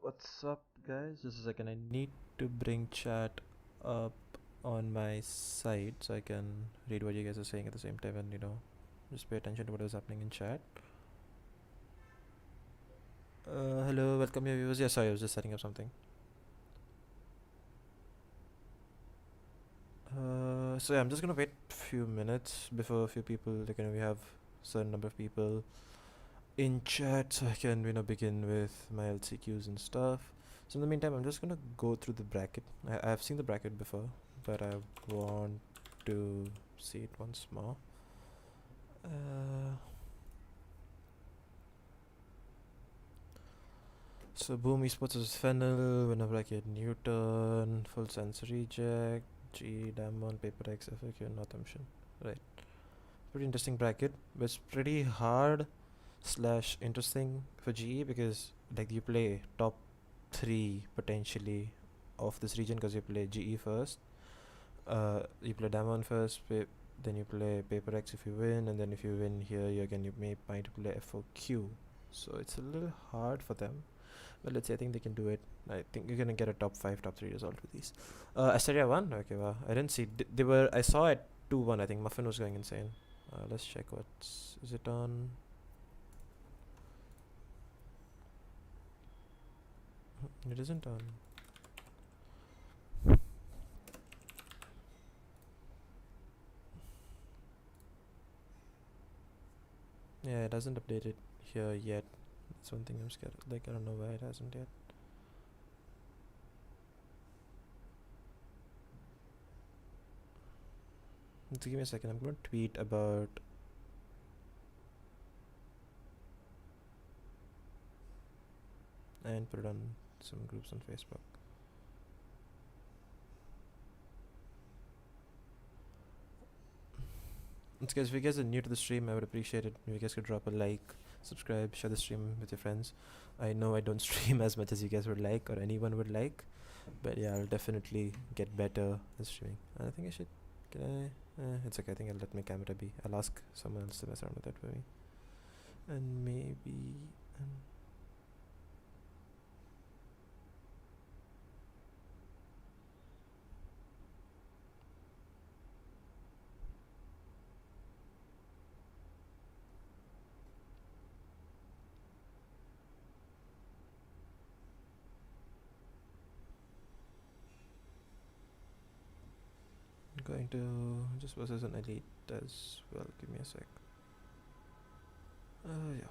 What's up, guys? Just a second. I need to bring chat up on my side so I can read what you guys are saying at the same time and, just pay attention to what is happening in chat. Hello, welcome your viewers. Yeah, sorry, I was just setting up something. So yeah, I'm just gonna wait a few minutes before a few people, we have certain number of people in chat so I can, begin with my LCQs and stuff. So in the meantime, I'm just gonna go through the bracket. I've seen the bracket before, but I want to see it once more. So Boom Esports is Fennel, winner bracket Newton, full sense reject, G, Damon, Paper X, FAQ, Northampton. Right. Pretty interesting bracket, but it's pretty hard / interesting for GE because you play top 3 potentially of this region because you play GE first, you play Damon first, then you play Paper X if you win, and then if you win here you might play FOQ. So it's a little hard for them, but let's see. I think they can do it. I think you're gonna get a top 5 top 3 result with these. Asteria won. Okay, wow, I didn't see they were, I saw at 2-1. I think Muffin was going insane. Let's check what's, is it on? It isn't on. Yeah, it hasn't updated here yet. That's one thing I'm scared of. I don't know why it hasn't yet. So give me a second. I'm going to tweet about and put it on some groups on Facebook. So guys, if you guys are new to the stream, I would appreciate it if you guys could drop a like, subscribe, share the stream with your friends. I know I don't stream as much as you guys would like or anyone would like, but yeah, I'll definitely get better at streaming. And I think I should, it's okay. I think I'll let my camera be. I'll ask someone else to mess around with that for me. And maybe I'm going to just versus an elite as well. Give me a sec. Yeah.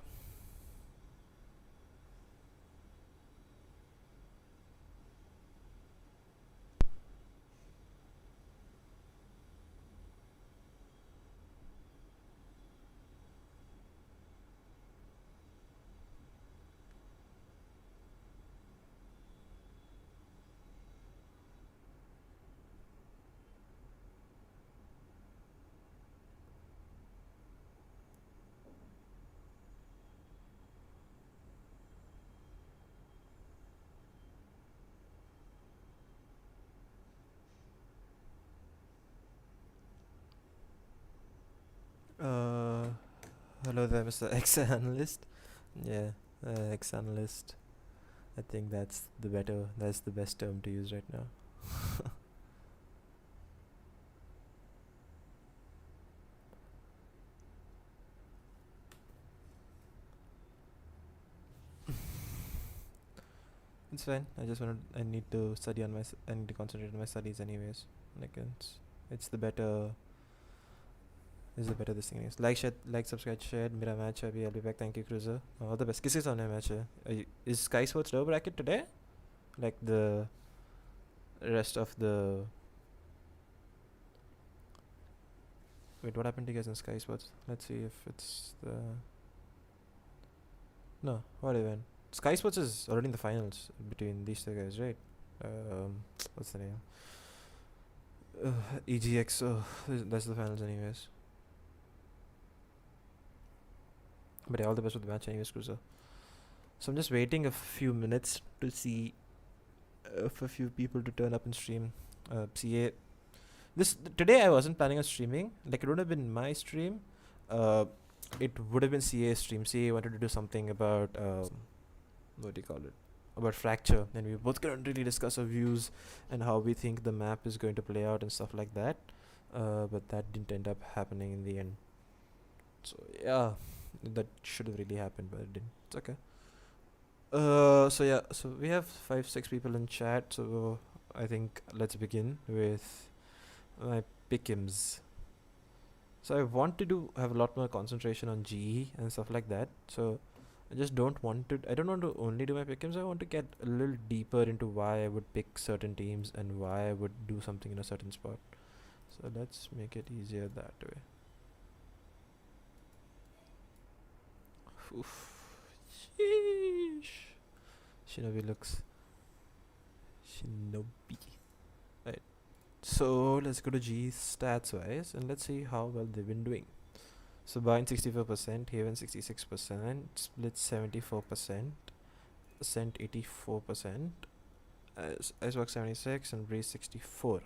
Hello there, Mr. X-Analyst. Yeah, X-Analyst. I think that's the best term to use right now. It's fine. I need to study on I need to concentrate on my studies anyways. It's the better this thing is. Like, subscribe, share. मेरा match है अभी. I'll be back. Thank you, Cruiser. All the best. किसके सामने match है? Is Sky Sports low bracket today? Like the rest of the. Wait, what happened to you guys in Sky Sports? Let's see if it's the. No, what even? Sky Sports is already in the finals between these two guys, right? What's the name? EGX. Oh, that's the finals, anyways. But yeah, all the best with the match, anyways, Cruiser. So I'm just waiting a few minutes to see for a few people to turn up and stream. CA. Today I wasn't planning on streaming. It would have been my stream. It would have been CA stream. CA wanted to do something about what do you call it? about Fracture, and we both couldn't really discuss our views and how we think the map is going to play out and stuff like that. But that didn't end up happening in the end. So yeah, that should have really happened, but it didn't. It's okay. So yeah, so we have 5-6 people in chat. So I think let's begin with my Pickems. So I want to have a lot more concentration on GE and stuff like that. So I just don't want to. I don't want to only do my Pickems. I want to get a little deeper into why I would pick certain teams and why I would do something in a certain spot. So let's make it easier that way. Oof. Sheesh. Shinobi looks Shinobi. Right. So let's go to G stats wise and let's see how well they've been doing. So Bind 64%, Haven 66%, Split 74%, Ascent 84%, Icebox 76 and Breeze 64.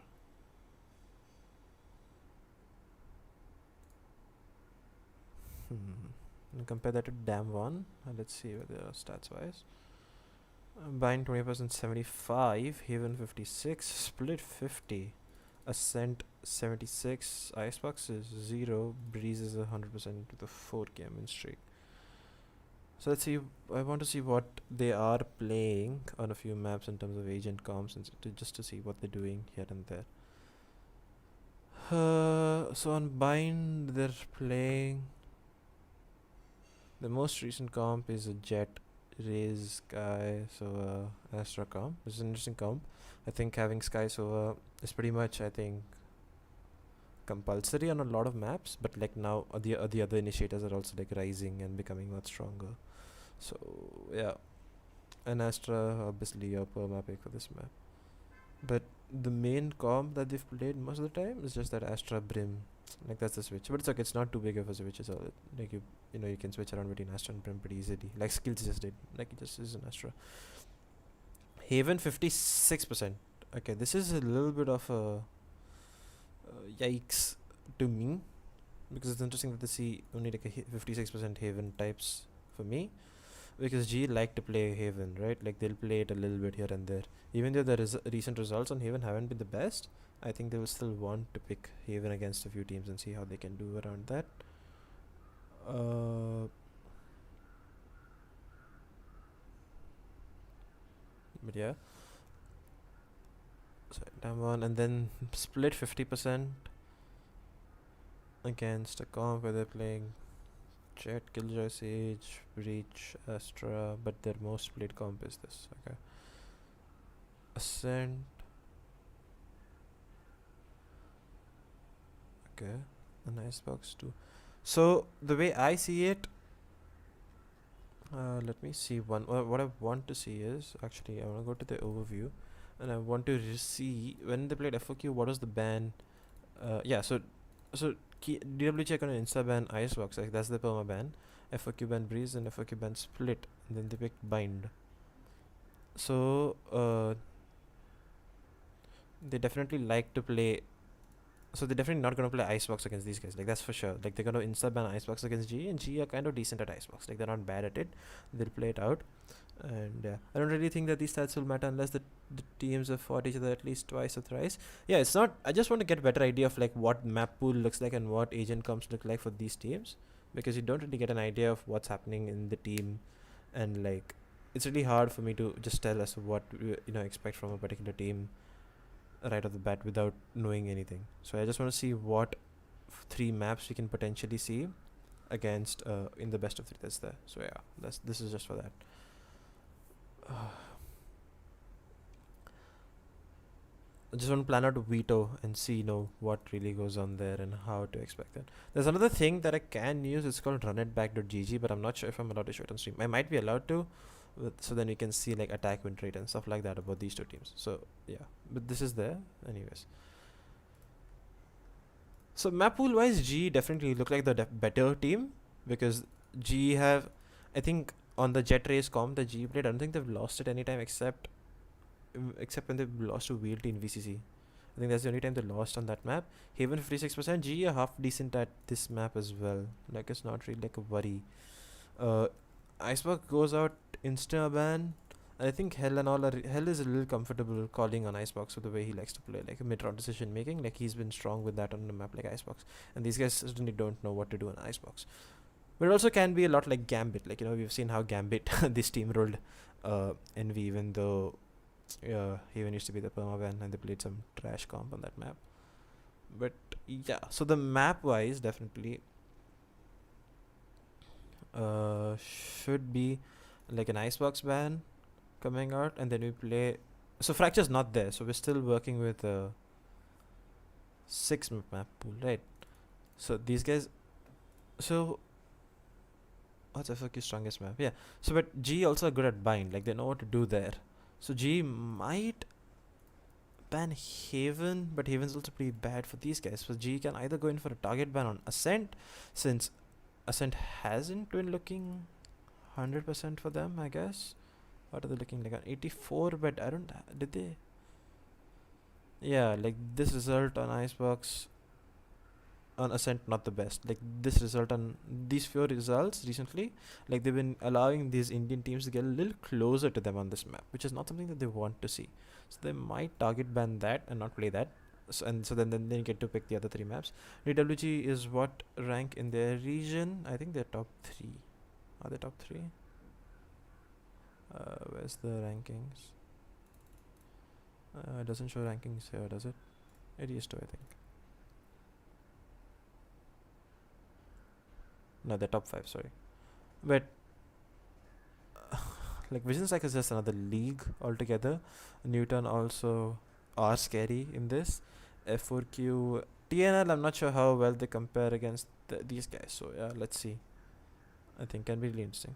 And compare that to Dam 1. Let's see where they are stats wise. Bind 20%, 75, Haven 56, Split 50, Ascent 76, Icebox is 0, Breeze is 100% with a 4 game win streak. So let's see. I want to see what they are playing on a few maps in terms of agent comps and just to see what they're doing here and there. So on Bind they're playing. The most recent comp is a Jet, Raze, Sky, so Astra comp. This is an interesting comp. I think having Sky Sova is pretty much, I think, compulsory on a lot of maps, but like now the other initiators are also like rising and becoming much stronger. So yeah, and Astra obviously your perma pick for this map. But the main comp that they've played most of the time is just that Astra Brim. Like that's the switch, but it's okay. It's not too big of a switch. It's all like you know you can switch around between Astra and Brim pretty easily. Like Skills just did. Like it just is an Astra. Haven 56%. Okay, this is a little bit of a yikes to me because it's interesting that they see only like a 56% Haven types for me. Because G like to play Haven, right? Like they'll play it a little bit here and there. Even though the recent results on Haven haven't been the best, I think they will still want to pick Haven against a few teams and see how they can do around that. But yeah. So Dam 1 and then Split 50% against a comp where they're playing Jet, Killjoy, Sage, Breach, Astra, but their most played comp is this. Okay. Ascent. Okay. A nice box too. So the way I see it, let me see one. What I want to see is actually I want to go to the overview, and I want to see when they played FOQ. What was the ban? Yeah. So DW check on an Insta ban Icebox, like that's the perma ban. FOQ ban Breeze and FOQ ban Split, and then they picked Bind. So they definitely like to play. So they're definitely not gonna play Icebox against these guys. Like that's for sure. Like they're gonna Insta ban Icebox against G, and G are kind of decent at Icebox. Like they're not bad at it. They'll play it out. And I don't really think that these stats will matter unless the teams have fought each other at least twice or thrice. Yeah, it's not. I just want to get a better idea of like what map pool looks like and what agent comps look like for these teams, because you don't really get an idea of what's happening in the team, and like it's really hard for me to just tell us what expect from a particular team right off the bat without knowing anything. So I just want to see what 3 maps we can potentially see against in the best of 3 that's there. So yeah, this is just for that. I just want to plan out a veto and see what really goes on there and how to expect that. There's another thing that I can use. It's called runitback.gg, but I'm not sure if I'm allowed to show it on stream. I might be allowed to, so then we can see like attack win rate and stuff like that about these 2 teams. So yeah, but this is there anyways. So map pool wise, G definitely look like the better team, because G have, I think on the Jet Race comp that G played, I don't think they've lost it anytime except when they've lost to VLT in VCC. I think that's the only time they lost on that map. Haven 56%, G are half decent at this map as well. Like it's not really like a worry. Iceberg goes out insta ban, I think Hell is a little comfortable calling on Icebox with the way he likes to play, like mid-round decision making. Like he's been strong with that on a map like Icebox, and these guys certainly don't know what to do on Icebox. But it also can be a lot like Gambit. Like we've seen how Gambit this steamrolled Envy, even though he even used to be the permaban, and they played some trash comp on that map. But yeah, so the map wise definitely should be like an Icebox ban coming out, and then we play. So Fracture's not there, so we're still working with a 6 map pool, right? So these guys. So what's FOQ's strongest map? Yeah. So but G also are good at bind, like they know what to do there. So G might ban Haven, but Haven's also pretty bad for these guys. So G can either go in for a target ban on Ascent, since Ascent hasn't been looking 100% for them, I guess. What are they looking like? On 84, but I don't. Did they? Yeah, like this result on Icebox on Ascent not the best. Like this result on these few results recently, like they've been allowing these Indian teams to get a little closer to them on this map, which is not something that they want to see. So they might target ban that and not play that. So then they get to pick the other 3 maps. DWG is what rank in their region? I think they're top 3. Are they top 3? Where's the rankings? It doesn't show rankings here, does it? It used to, I think. No, they're top 5, sorry. But like Vision Strike is just another league altogether. Newton also are scary in this. F4Q, TNL, I'm not sure how well they compare against these guys. So yeah, let's see. I think can be really interesting.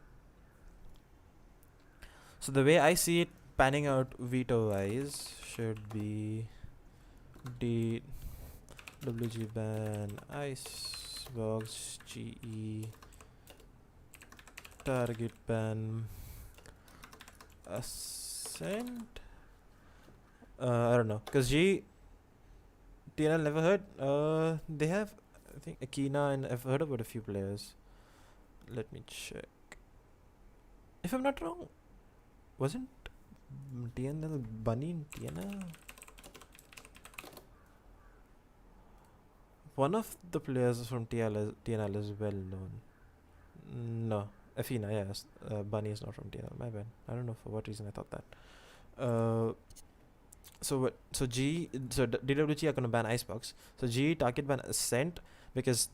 So the way I see it panning out veto wise should be DWG ban, Icebox, GE, target ban, Ascent. I don't know, cause TNL never heard. They have, I think, Akina, and I've heard about a few players. Let me check. If I'm not wrong, wasn't TNL Bunny in TNL? One of the players from TNL is well known. No, Afina, yes. Bunny is not from TNL. My bad. I don't know for what reason I thought that. So DWG are gonna ban Icebox. So G target ban Ascent because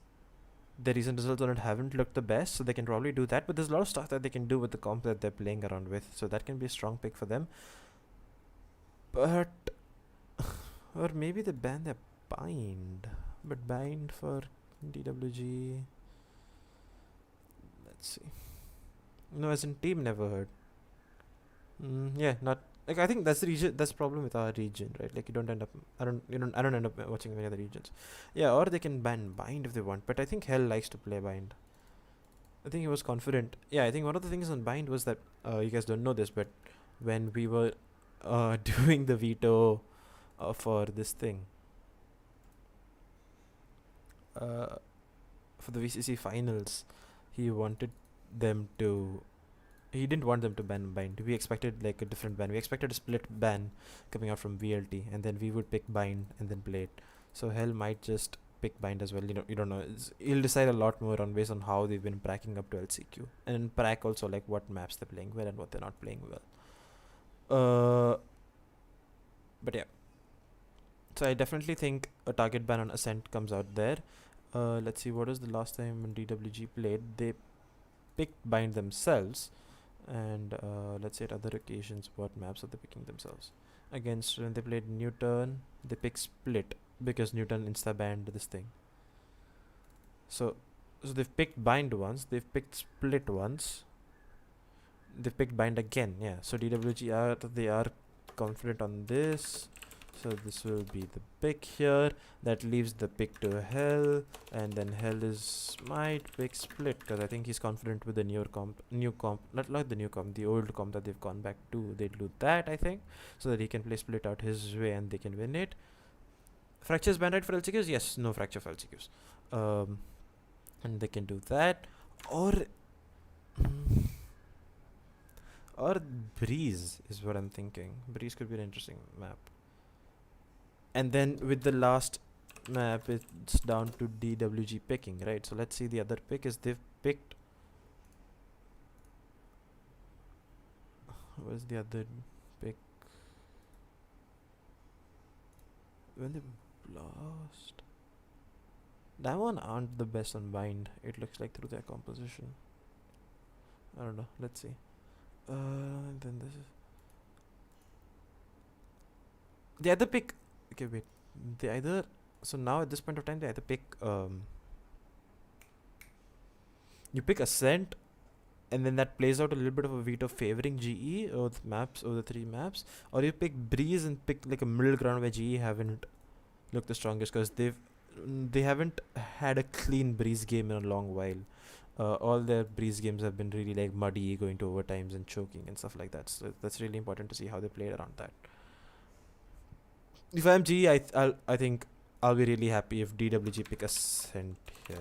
the recent results on it haven't looked the best, so they can probably do that. But there's a lot of stuff that they can do with the comp that they're playing around with, so that can be a strong pick for them. But or maybe they ban their bind, but bind for DWG. Let's see. No, as in team never heard. Yeah, not like I think that's the region. That's the problem with our region, right? Like you don't end up. I don't end up watching any other regions. Yeah, or they can ban bind if they want. But I think Hell likes to play bind. I think he was confident. Yeah, I think one of the things on bind was that you guys don't know this, but when we were doing the veto for this thing, for the VCC finals, he wanted them to. He didn't want them to ban bind. We expected like a different ban. We expected a split ban coming out from VLT, and then we would pick bind and then play it. So Hell might just pick bind as well. You don't know. He'll decide a lot more on based on how they've been pracking up to LCQ, and prac also like what maps they're playing well and what they're not playing well. But yeah. So I definitely think a target ban on Ascent comes out there. Let's see, what was the last time when DWG played? They picked bind themselves, and let's say at other occasions, what maps are they picking themselves? Against when they played Newton, they picked split because Newton insta banned this thing. So they've picked bind once, they've picked split once, they've picked bind again. Yeah. So DWG they are confident on this. So this will be the pick here. That leaves the pick to Hell, and then Hell might pick split because I think he's confident with the new comp, not the new comp, the old comp that they've gone back to. They do that, I think, so that he can play split out his way and they can win it. Fracture's banned for LCQs? Yes, no fracture for LCQs. And they can do that, or Or Breeze is what I'm thinking. Breeze could be an interesting map. And then with the last map, it's down to DWG picking, right? So let's see the other pick is they've picked. What's the other pick? When they blast. That one aren't the best on bind. It looks like through their composition. I don't know. Let's see. Then this is the other pick. Okay, wait. They either so now at this point of time they either pick you pick Ascent, and then that plays out a little bit of a veto favoring GE or the maps or the 3 maps, or you pick Breeze and pick like a middle ground where GE haven't looked the strongest because they haven't had a clean Breeze game in a long while. All their Breeze games have been really like muddy, going to overtimes and choking and stuff like that. So that's really important to see how they played around that. If I'm GE, I think I'll be really happy if DWG pick Ascent here.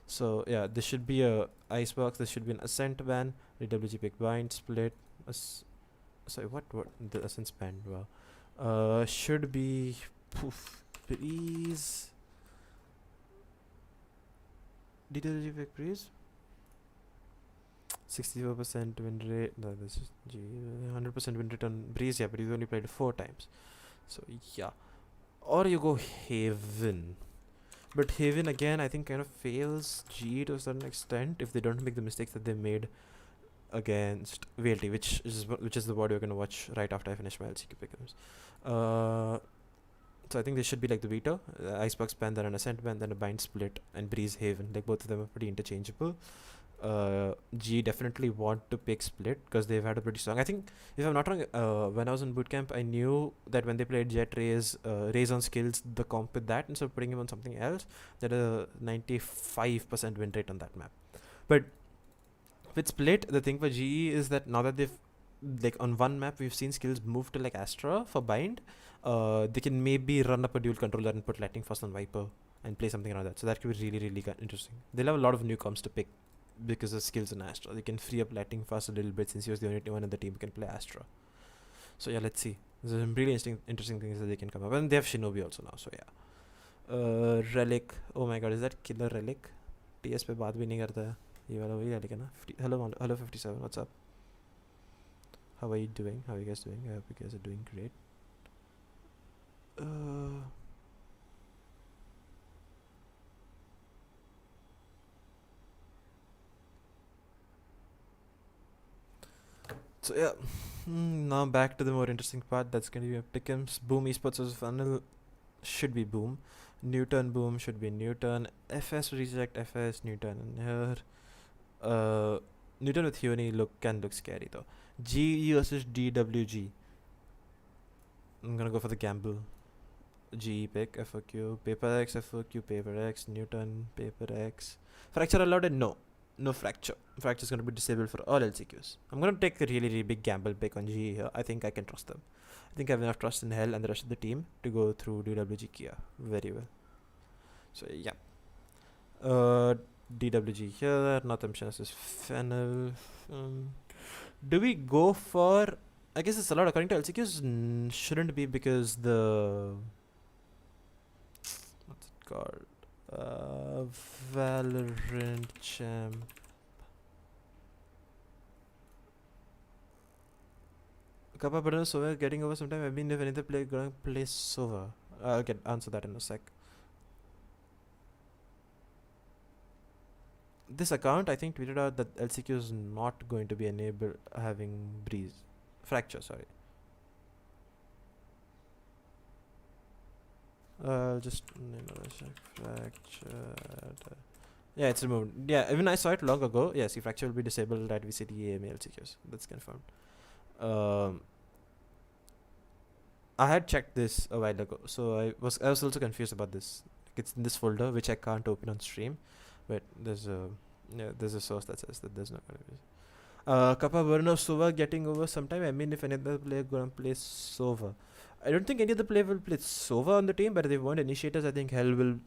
So yeah, this should be a icebox. This should be an Ascent ban. DWG pick bind split. Sorry, what the Ascent ban? Wow. Should be Breeze. DWG pick Breeze. 64% win rate. No, this is 100% win rate on Breeze. Yeah, but you've only played 4 times. So yeah, or you go Haven, but Haven again I think kind of fails G to a certain extent if they don't make the mistakes that they made against VLT, which is the VOD we're gonna watch right after I finish my LCQ Pickems. So I think they should be like the veto, Icebox ban, then an Ascent ban, then a bind split, and Breeze Haven. Like both of them are pretty interchangeable. G definitely want to pick split because they've had a pretty strong. I think if I'm not wrong, when I was in bootcamp, I knew that when they played Jet Rays on skills, the comp with that, instead of putting him on something else, that a 95% win rate on that map. But with split, the thing for GE is that now that they've like on one map we've seen skills move to like Astra for bind, they can maybe run up a dual controller and put Lightning Fast on Viper and play something around that. So that could be really interesting. They'll have a lot of new comps to pick because of skills in Astra. They can free up Lightning Fast a little bit since he was the only one in the team who can play Astra. So yeah, let's see. There's some really interesting things that they can come up. And they have Shinobi also now, so yeah. Relic. Oh my god, is that killer Relic? TS पे बात भी नहीं करता है. ये वाला वही Relic है ना? Hello 57, what's up? How are you doing? How are you guys doing? I hope you guys are doing great. So yeah, now back to the more interesting part. That's going to be a Pickems. Boom Esports as funnel should be Boom. Newton Boom should be Newton. FS reject FS Newton in here. Newton with Huoni can look scary though. GE versus DWG. I'm gonna go for the gamble. GE pick FOQ, Paper X, FOQ, Paper X, Newton, Paper X. Fracture allowed and no fracture. Fracture is going to be disabled for all LCQs. I'm going to take a really big gamble pick on GE here. I think I can trust them. I think I have enough trust in Hell and the rest of the team to go through DWG Kia very well. So yeah. DWG here, Northampton is Fennel. Do we go for... I guess it's allowed according to LCQs. Shouldn't be because the... What's it called? Valorant champ. Kappa Brunner Sova getting over sometime. I mean, if another player gonna play Sova, I'll answer that in a sec. This account, I think, tweeted out that LCQ is not going to be enabled having Breeze. Fracture, sorry. Just fracture. Yeah, it's removed. Yeah, even I saw it long ago. Yes, fracture will be disabled at VCT AMA LCQs. That's confirmed. I had checked this a while ago, so I was also confused about this. It's in this folder which I can't open on stream, but there's a source that says that there's no confusion. Kappa Burner Sova getting over sometime. I mean, if any other player gonna play Sova. I don't think any other player will play Sova on the team, but if they want initiators, I think Hell will,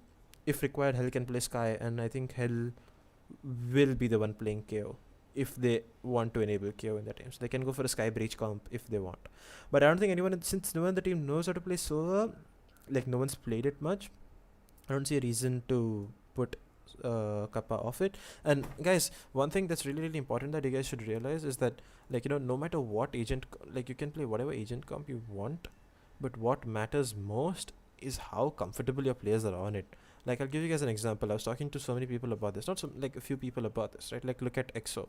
if required, Hell can play Sky, and I think Hell will be the one playing KO if they want to enable KO in their team. So they can go for a Sky Breach comp if they want. But I don't think since no one in the team knows how to play Sova, like no one's played it much, I don't see a reason to put Kappa off it. And guys, one thing that's really, really important that you guys should realize is that, like, you know, no matter what agent, like, you can play whatever agent comp you want, but what matters most is how comfortable your players are on it. Like, I'll give you guys an example. I was talking to so many people about this, not like a few people about this, right? Like, look at EXO,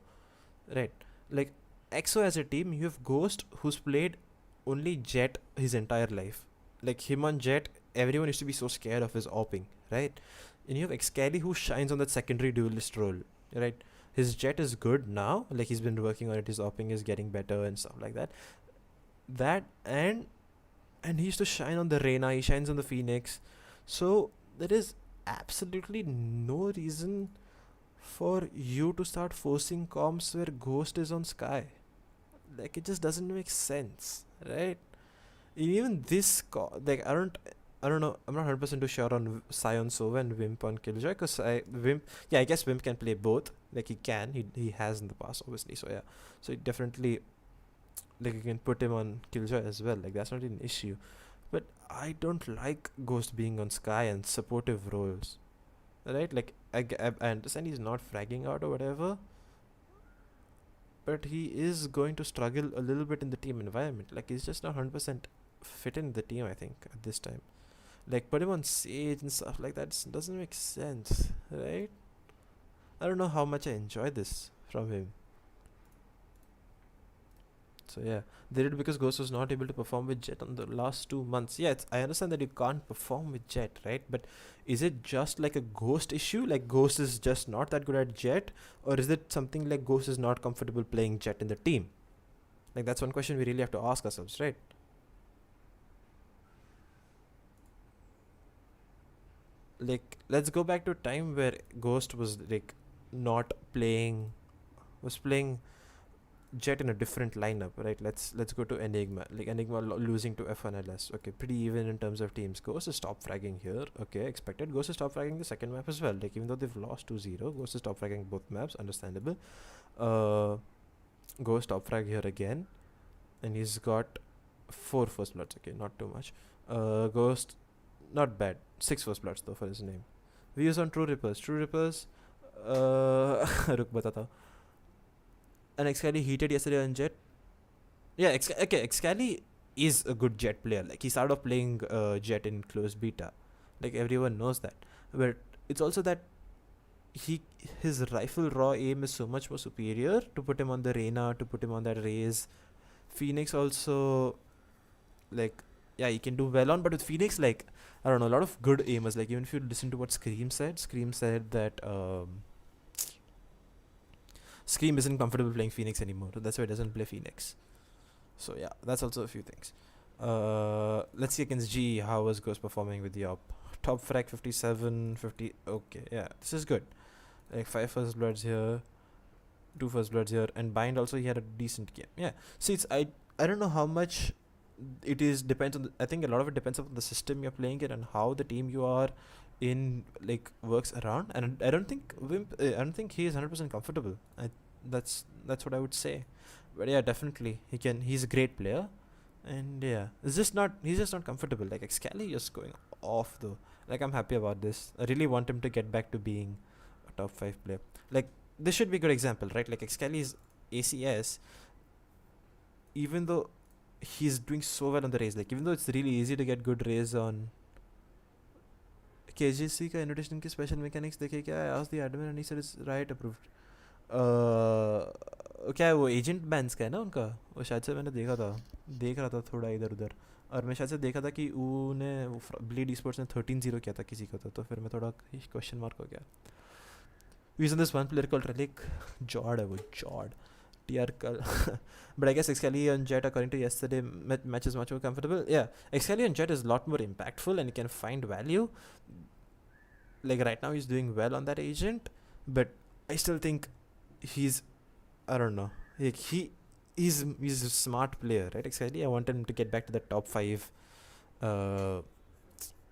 right? Like, EXO as a team, you have Ghost, who's played only Jet his entire life. Like, him on Jet, everyone used to be so scared of his opping, right? And you have Excali, who shines on that secondary duelist role, right? His Jet is good now, like, he's been working on it, his opping is getting better and stuff like that. And he used to shine on the Reyna, he shines on the Phoenix. So there is absolutely no reason for you to start forcing comps where Ghost is on Sky. Like, it just doesn't make sense, right? Even this like, I don't know, I'm not 100% too sure on Sion Sova and Wimp on Killjoy, because I guess Wimp can play both. Like, he has in the past, obviously. So yeah, so it definitely, like, you can put him on Killjoy as well. Like, that's not an issue. But I don't like Ghost being on Sky and supportive roles, right? Like, I understand he's not fragging out or whatever, but he is going to struggle a little bit in the team environment. Like, he's just not 100% fit in the team, I think, at this time. Like, put him on Sage and stuff like that doesn't make sense, right? I don't know how much I enjoy this from him. So yeah, they did because Ghost was not able to perform with Jet on the last 2 months. Yeah, I understand that you can't perform with Jet, right? But is it just like a Ghost issue? Like, Ghost is just not that good at Jet? Or is it something like Ghost is not comfortable playing Jet in the team? Like, that's one question we really have to ask ourselves, right? Like, let's go back to a time where Ghost was, like, not playing, was playing Jet in a different lineup, right? Let's go to Enigma. Like, Enigma losing to F1LS. Okay, pretty even in terms of teams. Ghost is top fragging here. Okay, expected. Ghost is top fragging the second map as well. Like, even though they've lost 2-0, Ghost is top fragging both maps. Understandable. Ghost top frag here again. And he's got 4 first bloods. Okay, not too much. Ghost, not bad. 6 first bloods though for his name. Views on True Rippers. True Rippers. Ruk batata. And Excali heated yesterday on Jet. Yeah, Excali is a good Jet player. Like, he started off playing Jet in closed beta. Like, everyone knows that. But it's also that his rifle raw aim is so much more superior to put him on the Reyna, to put him on that Raze. Phoenix also, like, yeah, he can do well on, but with Phoenix, like, I don't know, a lot of good aimers. Like, even if you listen to what Scream said that Scream isn't comfortable playing Phoenix anymore, so that's why he doesn't play Phoenix. So yeah, that's also a few things. Let's see against G, how was Ghost performing with the op? Top frag 57, 50. Okay, yeah, this is good. Like, 5 first bloods here, 2 first bloods here, and Bind also, he had a decent game. Yeah, see, it's I don't know how much it is, depends on I think a lot of it depends on the system you're playing in and how the team you are in, like, works around. And I don't think Wimp, I don't think he is 100% comfortable. That's what I would say. But yeah, definitely he's a great player, and yeah, he's just not comfortable. Like, Excali just going off though. Like, I'm happy about this. I really want him to get back to being a top 5 player. Like, this should be a good example, right? Like, Excali's ACS, even though he's doing so well on the race, like, even though it's really easy to get good race on KJC का invitation के special mechanics देखे क्या? I asked the admin and he said it's right approved. क्या है वो agent Bains का है ना उनका? वो शायद से मैंने देख रहा था थोड़ा इधर उधर, और मैं शायद से देखा था कि उन्हें ब्लीड स्पोर्ट्स ने 13-0 किया था किसी को, तो फिर मैं थोड़ा क्वेश्चन मार्क हो गया. He's on this one player called Relic. Jord है वो, Jord. TR but I guess Excali on Jet, according to yesterday match, is much more comfortable. Yeah, Excali on Jet is a lot more impactful and he can find value. Like, right now he's doing well on that agent, but I still think he's, I don't know, like, he's a smart player, right? Excali, I want him to get back to the top 5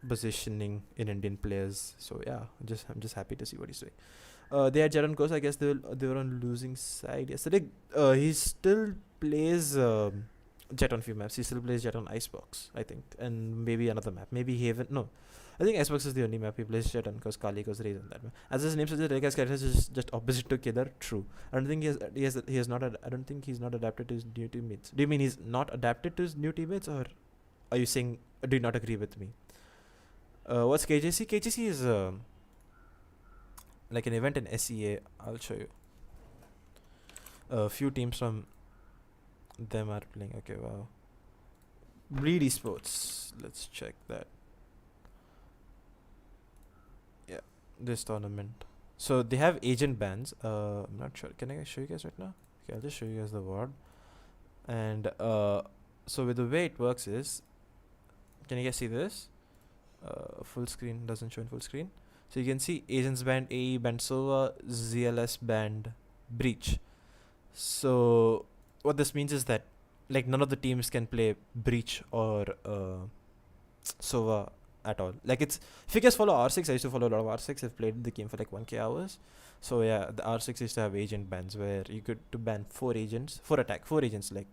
positioning in Indian players. So yeah, I'm just happy to see what he's doing. They had Jet on course. I guess they were on losing side yesterday. He still plays Jet on few maps. He still plays Jet on Icebox, I think, and maybe another map. Maybe Haven. No, I think Icebox is the only map he plays Jet on because Kali goes raised on that map. As his name suggests, Rega's character is just opposite to Kedar. True. I don't think he has not. I don't think he's not adapted to his new teammates. Do you mean he's not adapted to his new teammates, or are you saying do you not agree with me? What's KJC? KJC is like an event in SEA. I'll show you. A few teams from them are playing. Okay, wow. Breed Esports. Let's check that. Yeah, this tournament. So they have agent bans. I'm not sure. Can I show you guys right now? Okay, I'll just show you guys the VOD. And so with the way it works is, can you guys see this? Full screen doesn't show in full screen. So you can see agents banned, AE banned, Sova, ZLS banned, Breach. So what this means is that like none of the teams can play Breach or Sova at all. Like it's, if you guys follow R6, I used to follow a lot of R6. I've played the game for like 1k hours. So yeah, the R6 used to have agent bans where you could to ban 4 agents, 4 agents. Like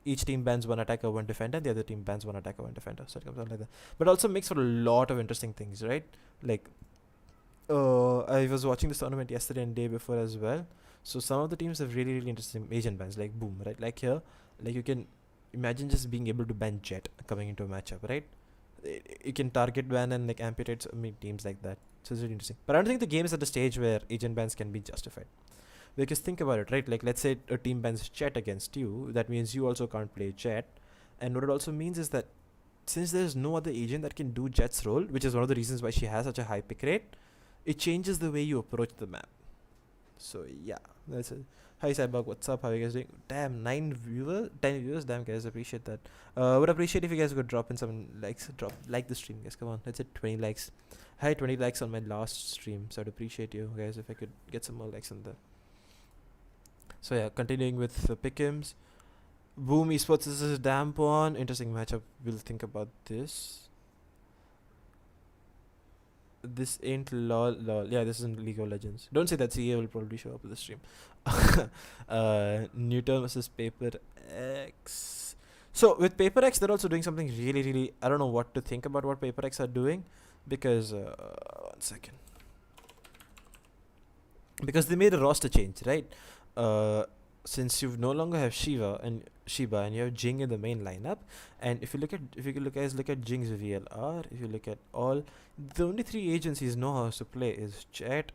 each team bans 1 attacker, 1 defender, and the other team bans 1 attacker, 1 defender. So it comes out like that. But also makes for a lot of interesting things, right? Like I was watching this tournament yesterday and day before as well. So some of the teams have really, really interesting agent bans, like Boom, right? Like here, like you can imagine just being able to ban Jet coming into a matchup, right? You can target ban and like amputate teams like that. So it's really interesting. But I don't think the game is at the stage where agent bans can be justified. Because think about it, right? Like let's say a team bans Jet against you, that means you also can't play Jet. And what it also means is that since there's no other agent that can do Jet's role, which is one of the reasons why she has such a high pick rate, it changes the way you approach the map. So yeah, that's it. Hi Cyborg, what's up? How are you guys doing? Damn, 10 viewers. Damn guys, appreciate that. Would appreciate if you guys could drop in some likes. Like the stream, guys. Come on, let's hit 20 likes. I had 20 likes on my last stream, so I'd appreciate you guys if I could get some more likes on there. So yeah, continuing with the Pickems. Boom Esports is a damp one. Interesting matchup. We'll think about this. This ain't lol. Yeah, this isn't League of Legends. Don't say that. CA will probably show up with the stream. Newton versus Paper X. So with Paper X, they're also doing something really, really. I don't know what to think about what Paper X are doing, because 1 second. Because they made a roster change, right? Since you no longer have Shiba and you have Jing in the main lineup, and if you look at Jing's VLR, if you look at all, the only 3 agents he knows how to play is Jet,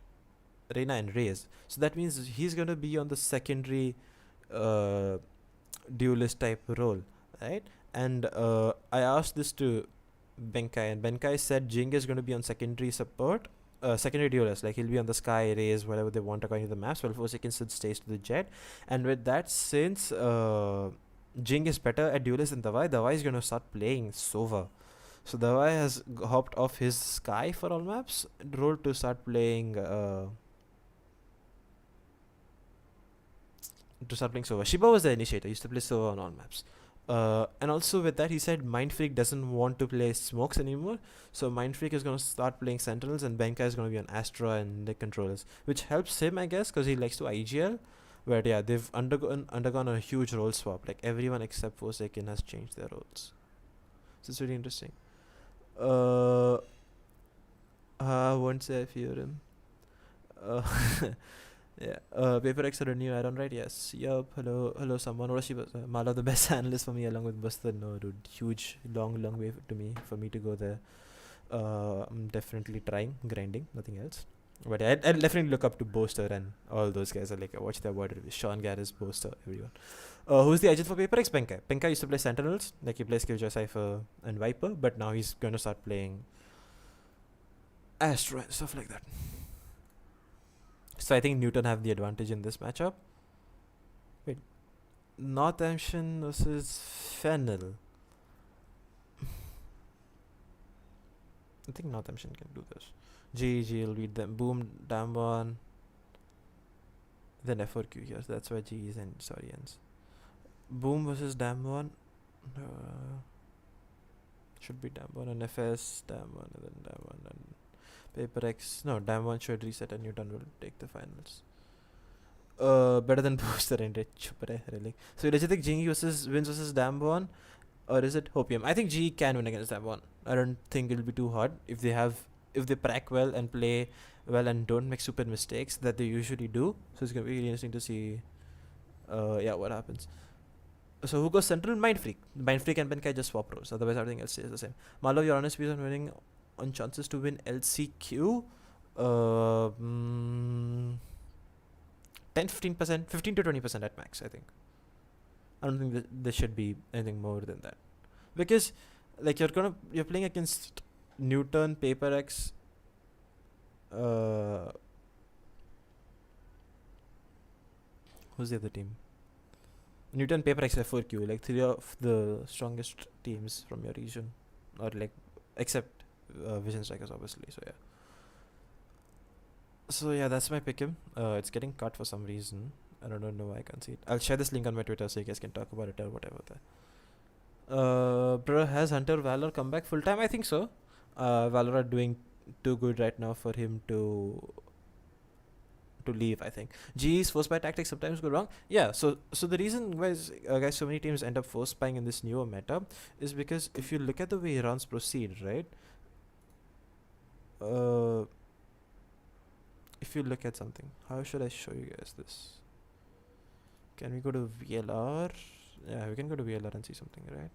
Reyna, and Raze. So that means he's gonna be on the secondary duelist type role, right? And I asked this to Benkai, and Benkai said Jing is gonna be on secondary support. Secondary duelist, like he'll be on the Sky, Raze, whatever they want according to the maps. 12 seconds stays to the Jet, and with that, since Jing is better at duelist than Dawai is gonna start playing Sova. So Dawai has hopped off his Sky for all maps role to start playing Sova. Shiba was the initiator, used to play Sova on all maps. And also with that, he said Mindfreak doesn't want to play smokes anymore, so Mindfreak is going to start playing Sentinels, and Benkai is going to be on Astra and the controllers, which helps him, I guess, because he likes to IGL. But yeah, they've undergone a huge role swap. Like everyone except Forsaken has changed their roles. So it's really interesting. Won't say I fear him. Yeah. Paper X are a new add-on, right? Yes. Yup. Hello, someone. What was Malav, the best analyst for me, along with Buster. No, dude. Huge, long way for me to go there. I'm definitely trying, grinding, nothing else. But I'd definitely look up to Boaster and all those guys. I watch their word reviews. Sean Garris, Boaster, everyone. Who's the agent for Paper X? Benkai. Benkai used to play Sentinels, like he plays Killjoy, Cypher, and Viper, but now he's going to start playing Astra and stuff like that. So I think Newton have the advantage in this matchup. Wait, Northampton versus Fennel. I think Northampton can do this. GG will beat them. Boom, damn one. Then F4Q here. So that's why G is and sorry ends. Boom versus damn one. Should be damn one and FS, damn one, and then damn one and Paper X. No, Dam 1 should reset and Newton will take the finals. Better than Booster and Chupre, really. So, do you think GE wins versus Dam 1? Or is it Hopium? I think GE can win against Dam 1. I don't think it'll be too hard if they prac well and play well and don't make stupid mistakes that they usually do. So it's gonna be really interesting to see what happens. So who goes central? Mind Freak. Mind Freak and Benkai just swap roles. Otherwise everything else stays the same. Malav, your honest views on winning on chances to win LCQ? 10-15%, 15 to 20% at max, I think. I don't think that there should be anything more than that. Because like you're playing against Newton, Paper X, who's the other team? Newton, Paper X, F4Q, like 3 of the strongest teams from your region, or like except Vision Strikers, obviously. So yeah, that's my Pickem. It's getting cut for some reason. I don't know why I can't see it. I'll share this link on my Twitter so you guys can talk about it or whatever. Bro, has Hunter Valor come back full time? I think so. Valor are doing too good right now for him to leave, I think. GE's force buy tactics sometimes go wrong. Yeah, so the reason guys so many teams end up force buying in this newer meta is because if you look at the way rounds proceed, right? If you look at something, how should I show you guys this? Can we go to VLR? Yeah, we can go to VLR and see something, right?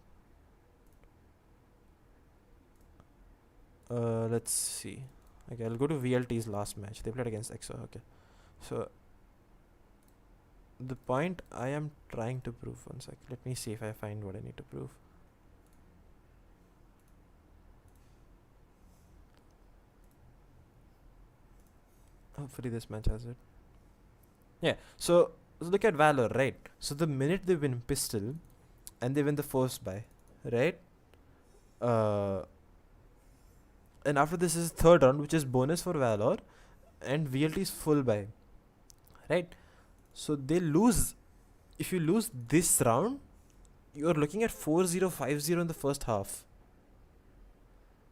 Let's see. Okay, I'll go to VLT's last match. They played against EXO. Okay. So, the point I am trying to prove, one sec. Let me see if I find what I need to prove. Hopefully this match has it. Yeah, so look at Valor, right? So the minute they win Pistol and they win the force buy, right? And after this is third round, which is bonus for Valor, and VLT is full buy, right? So they lose. If you lose this round, you are looking at 4-0, 5-0 in the first half,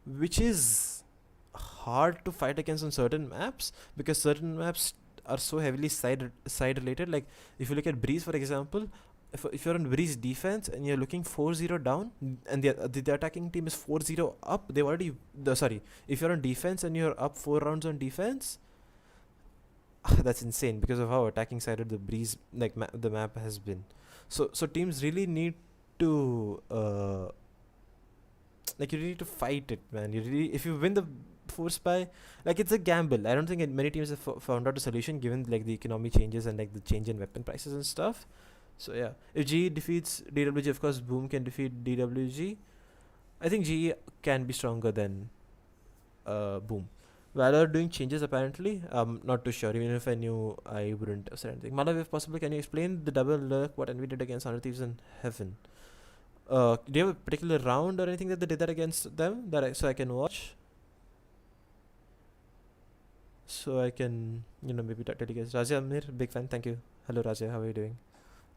which is hard to fight against on certain maps because certain maps are so heavily side related. Like if you look at Breeze, for example, if you're on Breeze defense and you're looking 4-0 down and the attacking team is 4-0 up, they've already if you're on defense and you're up 4 rounds on defense, that's insane because of how attacking sided the Breeze the map has been. So teams really need to you really need to fight it, man. If you win the force buy, like it's a gamble. I don't think many teams have found out a solution given like the economy changes and like the change in weapon prices and stuff. So yeah, if GE defeats DWG, of course Boom can defeat DWG. I think GE can be stronger than Boom. Valor doing changes apparently. Not too sure. Even if I knew, I wouldn't have said anything. Malav, if possible, can you explain the double lurk what Envy did against 100 Thieves in Heaven? Do you have a particular round or anything that they did that against them so I can watch? So I can, maybe tell you guys. Raja Amir, big fan. Thank you. Hello Raja, how are you doing?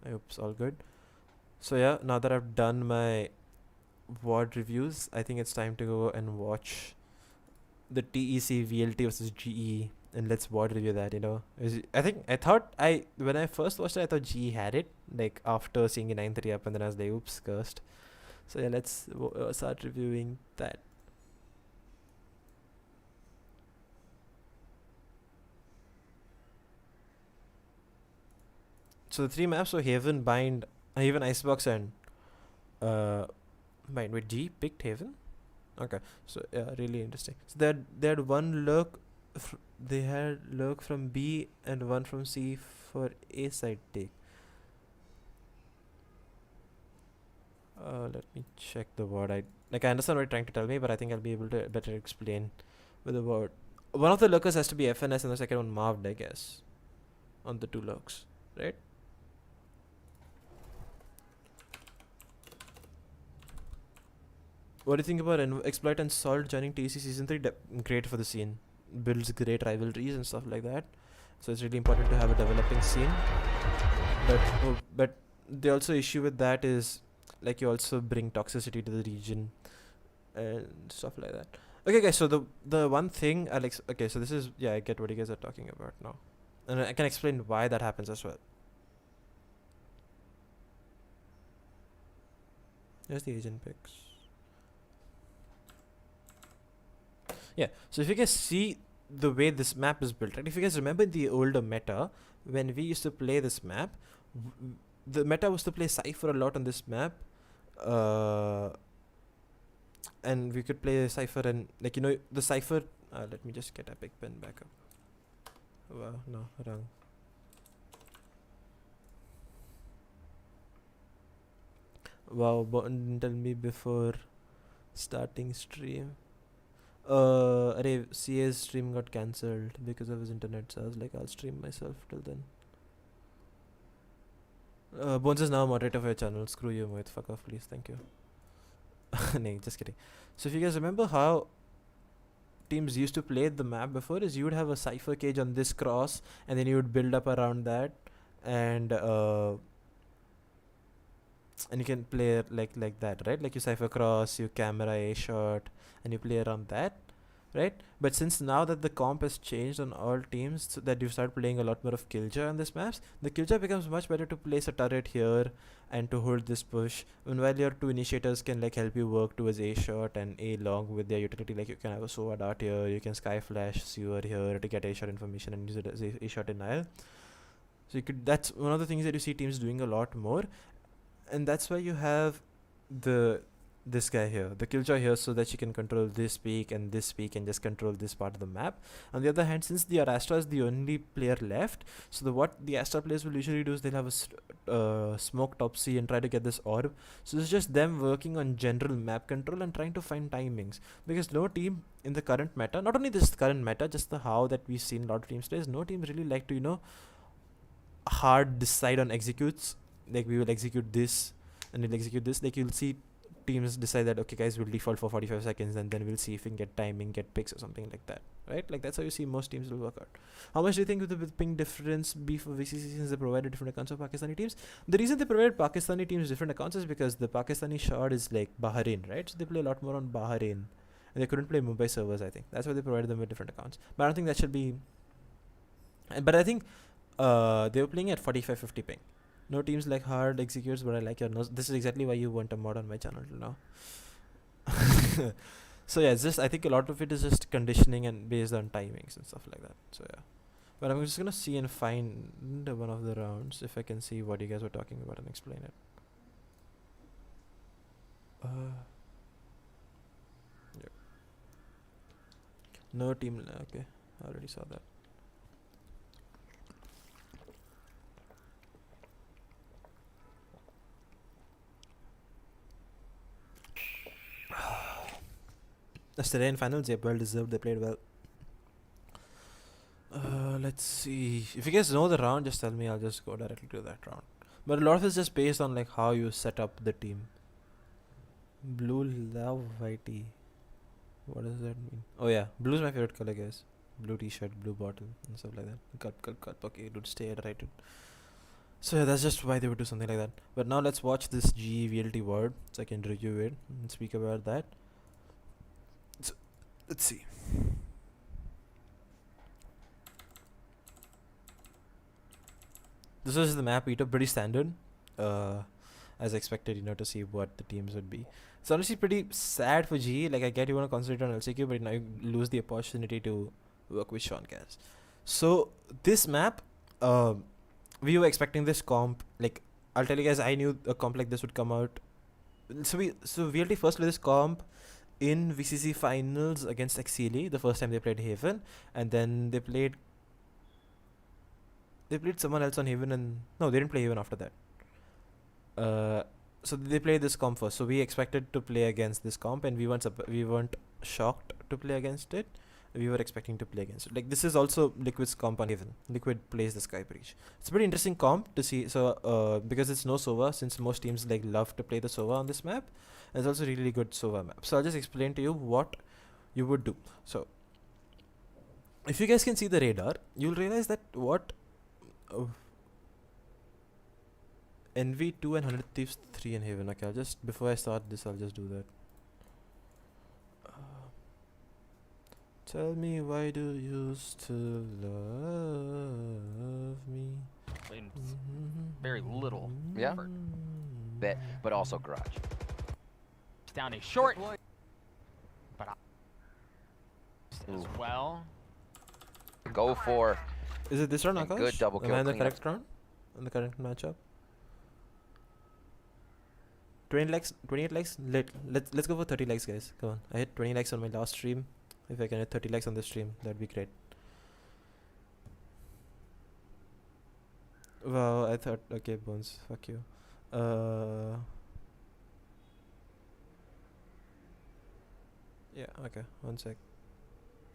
I hope it's all good. So yeah, now that I've done my VOD reviews, I think it's time to go and watch the TEC VLT versus GE and let's VOD review that. When I first watched it, I thought GE had it, like after seeing a 9-3 up, and then I was like, oops, cursed. So yeah, let's start reviewing that. So the 3 maps were Haven, Bind, Haven, Icebox, and Bind. Wait, G picked Haven? Okay, so yeah, really interesting. So they had one lurk. They had lurk from B and one from C for A side take. Let me check the word. I understand what you're trying to tell me, but I think I'll be able to better explain with the word. One of the lurkers has to be FNS and the second one marved, I guess, on the 2 lurks, right? What do you think about Exploit and Salt joining TEC Season 3? Great for the scene. Builds great rivalries and stuff like that. So it's really important to have a developing scene. But the also issue with that is, like, you also bring toxicity to the region and stuff like that. Okay, guys. So the one thing Alex. Okay, so this is, yeah, I get what you guys are talking about now, and I can explain why that happens as well. There's the agent picks. Yeah. So if you guys see the way this map is built, right? If you guys remember the older meta, when we used to play this map, the meta was to play Cypher a lot on this map, and we could play Cypher and, like, you know, the Cypher. Let me just get a big pen back up. Wow, no, wrong. Wow, Button tell me before starting stream. Array, CA's stream got cancelled because of his internet, so I was like, I'll stream myself till then. Bones is now moderator for your channel. Screw you, Mohit. Fuck off, please. Thank you. Nah, just kidding. So if you guys remember how teams used to play the map before, is you would have a Cypher cage on this cross, and then you would build up around that, and you can play it like that, right? Like you Cypher cross, you camera a shot, and you play around that, right? But since now that the comp has changed on all teams, so that you start playing a lot more of Killjoy on this maps, the Killjoy becomes much better to place a turret here and to hold this push. And while your two initiators can like help you work towards A shot and A long with their utility, like you can have a Sova dart here, you can Sky Flash Sewer here to get A shot information and use it as A shot denial. So you could, that's one of the things that you see teams doing a lot more, and that's why you have this guy here, the Killjoy here, so that you can control this peak and just control this part of the map. On the other hand, since the Astra is the only player left, so what the Astra players will usually do is they'll have a smoke top C and try to get this orb. So it's just them working on general map control and trying to find timings, because no team in the current meta, not only this current meta, just the how that we've seen a lot of teams play, is no team really like to, you know, hard decide on executes. Like we will execute this and we'll execute this. Like you'll see teams decide that, okay guys, we'll default for 45 seconds and then we'll see if we can get timing, get picks or something like that, right? Like that's how you see most teams will work out. How much do you think would the ping difference be for VCC since they provided different accounts of Pakistani teams? The reason they provided Pakistani teams different accounts is because the Pakistani shard is like Bahrain, right? So they play a lot more on Bahrain, and they couldn't play Mumbai servers, I think. That's why they provided them with different accounts. But I don't think that should be... But I think they were playing at 45-50 ping. No teams like hard executes, but I like your nose. This is exactly why you want a mod on my channel till now. So yeah, it's just, I think a lot of it is just conditioning and based on timings and stuff like that. So yeah, but I'm just gonna see and find one of the rounds if I can see what you guys were talking about and explain it. Yeah. No team. Okay, I already saw that. Yesterday in finals, yeah, well deserved. They played well. Let's see. If you guys know the round, just tell me. I'll just go directly to that round. But a lot of it is just based on like how you set up the team. Blue love whitey. What does that mean? Oh yeah, blue is my favorite color, guys. Blue t-shirt, blue bottle, and stuff like that. Cut. Okay, dude, stay right. So yeah, that's just why they would do something like that. But now let's watch this GE VLT word so I can review it and speak about that. So, let's see. This is the map eater, pretty standard. As expected, you know, to see what the teams would be. It's honestly pretty sad for GE. Like, I get you want to concentrate on LCQ, but now you lose the opportunity to work with Sean Cass. So this map, we were expecting this comp. Like, I'll tell you guys, I knew a comp like this would come out. So VLT first played this comp in VCC finals against Exili, the first time they played Haven, and then they played someone else on Haven, and no, they didn't play Haven after that. So they played this comp first. So we expected to play against this comp, and we weren't shocked to play against it. We were expecting to play against it. Like, this is also Liquid's comp on Haven. Liquid plays the Sky Breach. It's a pretty interesting comp to see. So because it's no Sova, since most teams like love to play the Sova on this map, and it's also really good Sova map. So I'll just explain to you what you would do. So if you guys can see the radar, you'll realize that what NV2 and 100 Thieves 3 in Haven. Okay, I'll just, before I start this, I'll just do that. Tell me why do you still love me? Very little. Yeah. But also garage. Down a short. But as well. Go for Is it this round, a Akash? good double Am kill I in the cleanup. correct round? In the correct matchup? 20 likes, 28 likes. Let's go for 30 likes, guys. Come on. I hit 20 likes on my last stream. If I can hit 30 likes on this stream, that'd be great. Wow, I thought, okay, Bones, fuck you. Yeah, okay, one sec.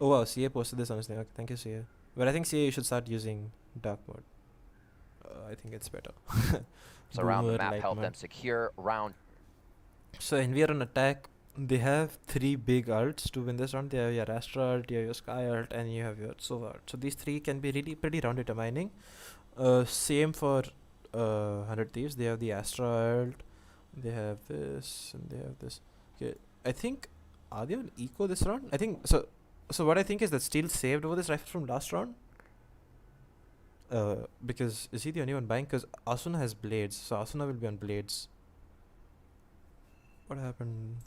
Oh wow, CA posted this on his thing. Okay, thank you, CA. But I think CA you should start using dark mode. I think it's better. So around the Boomer map, light help mode. them secure round. So when we are on attack, they have 3 big ults to win this round. They have your Astra ult, you have your Sky ult, and you have your Sova ult. So these 3 can be really pretty round determining. Same for 100 Thieves. They have the Astra ult, they have this, and they have this. Okay, I think, are they on eco this round? I think, so what I think is that Steel saved over this rifle from last round. Because, is he the only one buying? Because Asuna has blades, so Asuna will be on blades. What happened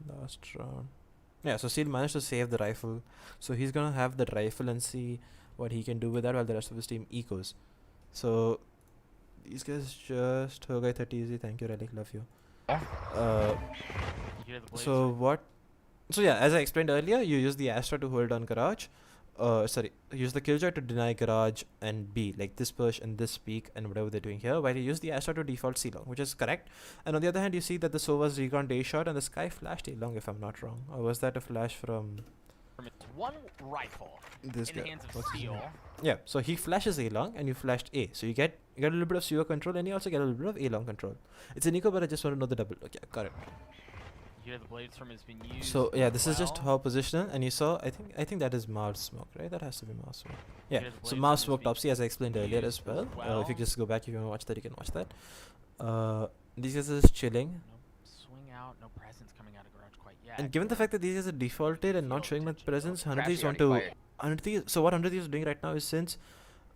last round? Yeah, so Steel managed to save the rifle. So he's gonna have that rifle and see what he can do with that while the rest of his team ecos. So these guys just Hogai 30 easy, thank you, Relic, love you. So what? So yeah, as I explained earlier, you use the Astra to hold on garage. Use the Killjoy to deny garage and B, like this push and this peak and whatever they're doing here, while you use the Astra to default C long, which is correct. And on the other hand, you see that the Sova's recon day shot and the Sky flashed A long, if I'm not wrong. Or was that a flash from its one rifle this in guy? the hands of What's his Steel. name? Yeah, so he flashes A long and you flashed A. So you get a little bit of Suva control and you also get a little bit of A long control. It's an eco, but I just want to know the double. Okay, correct. You hear the blades from has been used. So yeah, this is just how positional, and you saw, I think that is Mars smoke, right? That has to be Mars smoke. Yeah, so Mars smoke top C, as I explained earlier as well. If you just go back, if you want to watch that, you can watch that. These guys are just chilling. No swing out, no presence coming out of garage quite yet. And given the fact that these guys are defaulted and not showing much presence, 100 Thieves want to... 100 Thieves, so what 100 Thieves is doing right now is, since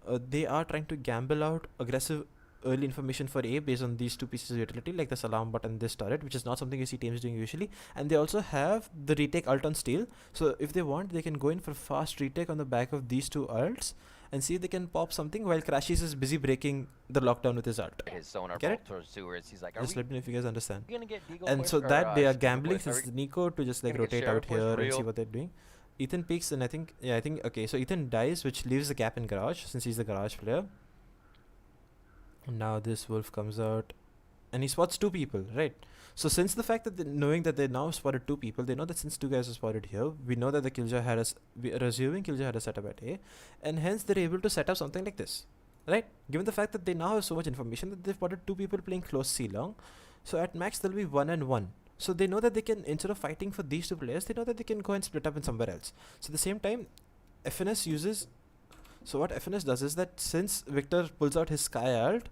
they are trying to gamble out aggressive early information for A based on these 2 pieces of utility, like this alarm bot and this turret, which is not something you see teams doing usually. And they also have the retake ult on Steel, so if they want, they can go in for fast retake on the back of these 2 ults and see if they can pop something while Crashies is busy breaking the lockdown with his ult. His sonar Get bolt it? towards sewers. He's like, Just let me know if you guys understand. gonna get Deagle And quick so or, that they are Scuba gambling quick? Are since we Nico to just like gonna get rotate Sheriff out push here and real? see what they're doing. Ethan peeks, and I think okay, so Ethan dies, which leaves the gap in garage since he's the garage player. And now this wolf comes out and he spots 2 people, right? So since the fact that knowing that they now spotted 2 people, they know that since 2 guys are spotted here, we know that the Killjoy had we are assuming Killjoy had a setup at A, and hence they're able to set up something like this, right? Given the fact that they now have so much information that they've spotted 2 people playing close C long, so at max there'll be 1 and 1. So they know that they can, instead of fighting for these 2 players, they know that they can go and split up in somewhere else. So at the same time, FNS uses... So what FNS does is that since Victor pulls out his Sky ult,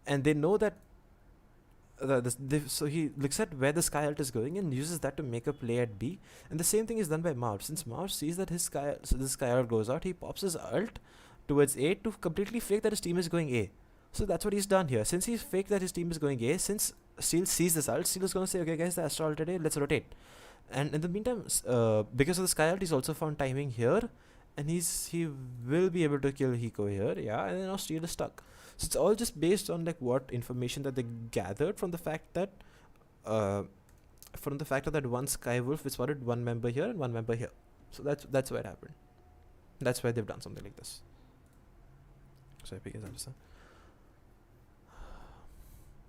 and they know that so he looks at where the Sky ult is going and uses that to make a play at B. And the same thing is done by Marv. Since Marv sees that his Sky ult goes out, he pops his ult towards A to completely fake that his team is going A. So that's what he's done here. Since he's faked that his team is going A, since Steel sees this ult, Steel is going to say, okay guys, the Astra ult today, let's rotate. And in the meantime, because of the Sky ult, he's also found timing here, and he will be able to kill Hiko here, yeah, and then now Steel is stuck. So it's all just based on like what information that they gathered from the fact that one Sky Wolf spotted 1 member here and 1 member here. So that's why it happened. That's why they've done something like this. So I guys understand.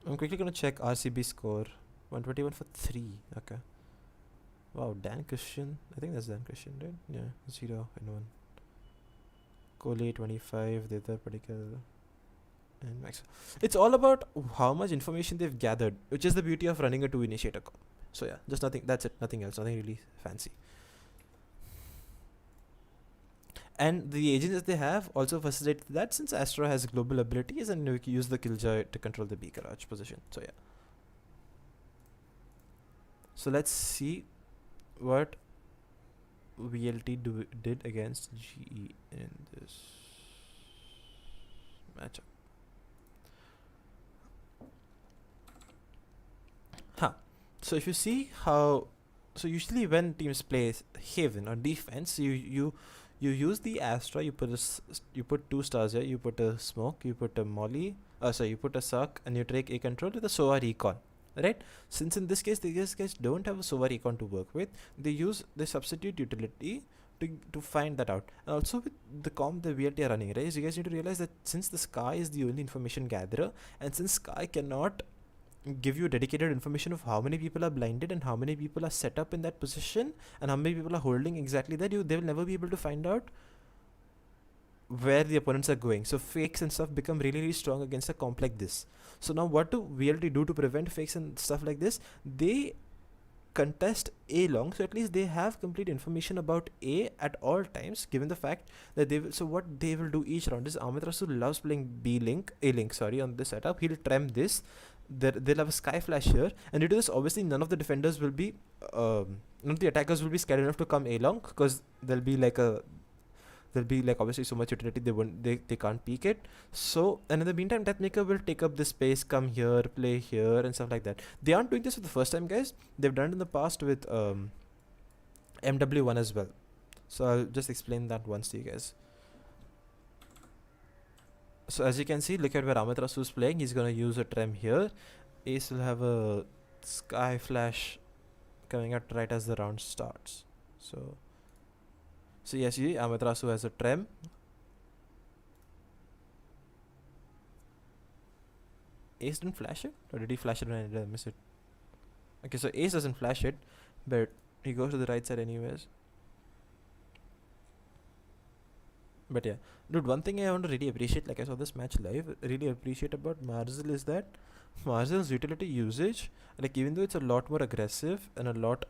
I'm quickly gonna check RCB score. 121 for 3. Okay. Wow, Dan Christian. I think that's Dan Christian, right? Yeah, 0 and 1. Cole 25, the other particular. And max. It's all about how much information they've gathered, which is the beauty of running a 2 initiator comp. So yeah, just nothing. That's it. Nothing else. Nothing really fancy. And the agents that they have also facilitate that, since Astra has global abilities and we can use the Killjoy to control the B garage position. So yeah. So let's see what VLT did against GE in this matchup. So if you see how, so usually when teams play Haven or defense, you use the Astra. You put 2 stars here. You put a smoke. You put a molly. You put a suck, and you take a control with a Sova recon. Right? Since in this case these guys don't have a Sova recon to work with, they substitute utility to find that out. And also with the comp the VLT are running, right? So you guys need to realize that since the Sky is the only information gatherer, and since Sky cannot give you dedicated information of how many people are blinded and how many people are set up in that position and how many people are holding exactly that, they will never be able to find out where the opponents are going. So fakes and stuff become really, really strong against a comp like this. So now what do VLT do to prevent fakes and stuff like this? They contest A long, so at least they have complete information about A at all times, given the fact that they will. So what they will do each round is Amaterasu loves playing A link on this setup. He'll trem this. They'll have a sky flash here, and due to this, obviously none of the defenders will be none of the attackers will be scared enough to come A long, because there'll be like obviously so much utility they can't peek it. So, and in the meantime, Deathmaker will take up this space, come here, play here, and stuff like that. They aren't doing this for the first time, guys. They've done it in the past with MW1 as well. So I'll just explain that once to you guys. So as you can see, look at where Amaterasu is playing. He's gonna use a trem here. Ace will have a sky flash coming out right as the round starts. So yes, see, Amaterasu has a trem. Ace didn't flash it? Or did he flash it and I did miss it? Okay, so Ace doesn't flash it, but he goes to the right side anyways. But yeah, dude, one thing I want to really appreciate, like I saw this match live, really appreciate about Marzel is that Marzel's utility usage, like even though it's a lot more aggressive and a lot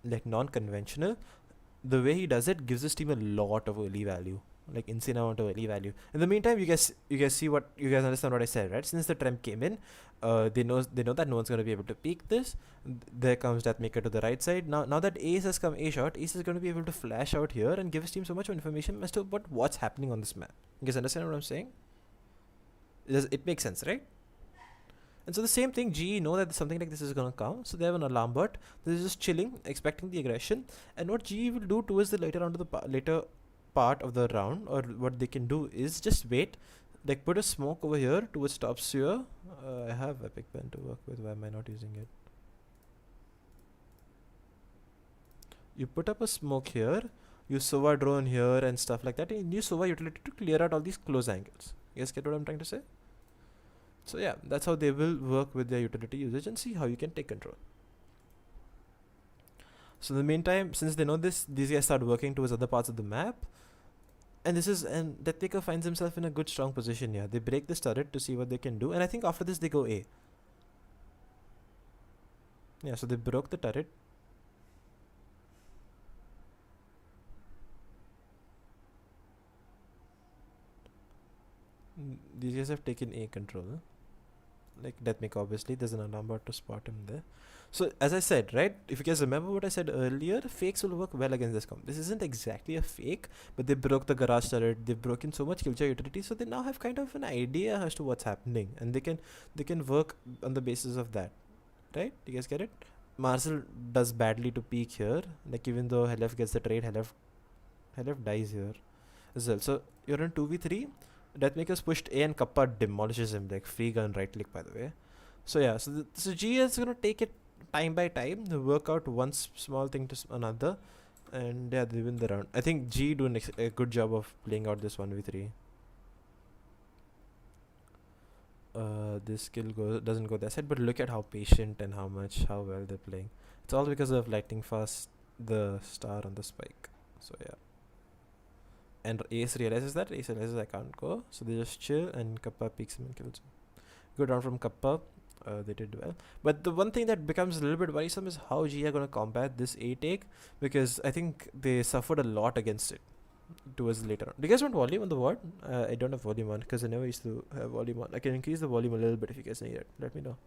like non-conventional, the way he does it gives his team a lot of early value, like insane amount of early value. In the meantime, you guys see what you guys understand what I said, right? Since the trem came in, they know that no one's gonna be able to peek this. There comes Deathmaker to the right side. Now that Ace has come A shot, Ace is gonna be able to flash out here and give his team so much information as to what's happening on this map. You guys understand what I'm saying? It makes sense, right? And so the same thing, GE know that something like this is gonna come, so they have an alarm bot. They're just chilling, expecting the aggression. And what GE will do towards the later part of the round, or what they can do is just wait, like put a smoke over here towards top sewer. I have Epic Pen to work with. Why am I not using it? You put up a smoke here, you Sova drone here and stuff like that, and use Sova utility to clear out all these close angles. You guys get what I'm trying to say? So yeah, that's how they will work with their utility usage and see how you can take control. So in the meantime, since they know this, these guys start working towards other parts of the map. And Deathmaker finds himself in a good strong position here. They break this turret to see what they can do, and I think after this they go A. Yeah, so they broke the turret. These guys have taken A control. Like Deathmaker, obviously, there's an alarm bot to spot him there. So as I said, right, if you guys remember what I said earlier, fakes will work well against this comp. This isn't exactly a fake, but they broke the garage turret, they've broken so much killjoy utility, so they now have kind of an idea as to what's happening, and they can work on the basis of that, right? You guys get it? Marcel does badly to peek here, like even though Helef gets the trade, Helef dies here as well. So you're in 2v3. Deathmaker's pushed A and Kappa demolishes him, like free gun right click, by the way. So yeah, so G is gonna take it time by time, work out one small thing to another, and yeah, they win the round. I think G doing a good job of playing out this 1v3. This skill doesn't go that side, but look at how patient and how well they're playing. It's all because of lighting fast the star on the spike. So yeah. And Ace realizes I can't go, so they just chill, and Kappa peeks him and kills him. Good round from Kappa. They did well. But the one thing that becomes a little bit worrisome is how G are going to combat this A take, because I think they suffered a lot against it towards later on. Do you guys want volume on the VOD? I don't have volume on because I never used to have volume on. I can increase the volume a little bit if you guys need it. Let me know.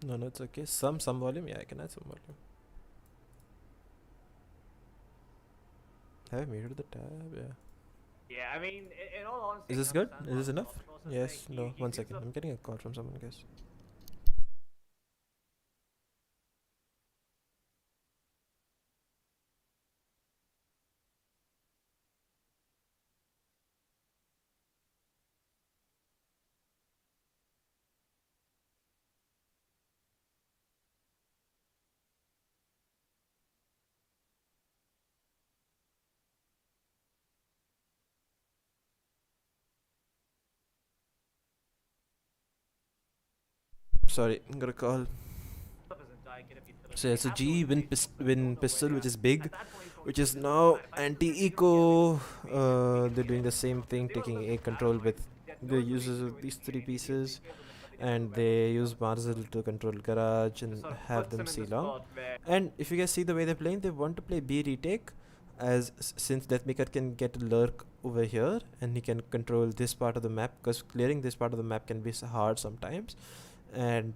No, it's okay. Some volume. Yeah, I can add some volume. Have I muted the tab? Yeah. Yeah, I mean, in all honesty, Is I this can good? understand Is this Marvel's enough? thought process. Yes. Like, No. he 1 seems second. to- I'm getting a call from someone, guys. Sorry, I'm gonna call. So yeah, so G win pistol, which is big, which is now anti-eco. They're doing the same thing, taking A control with the uses of these 3 pieces, and they use Marzel to control garage and have them see long. And if you guys see the way they're playing, they want to play B retake, as since Deathmaker can get a lurk over here and he can control this part of the map, because clearing this part of the map can be hard sometimes. And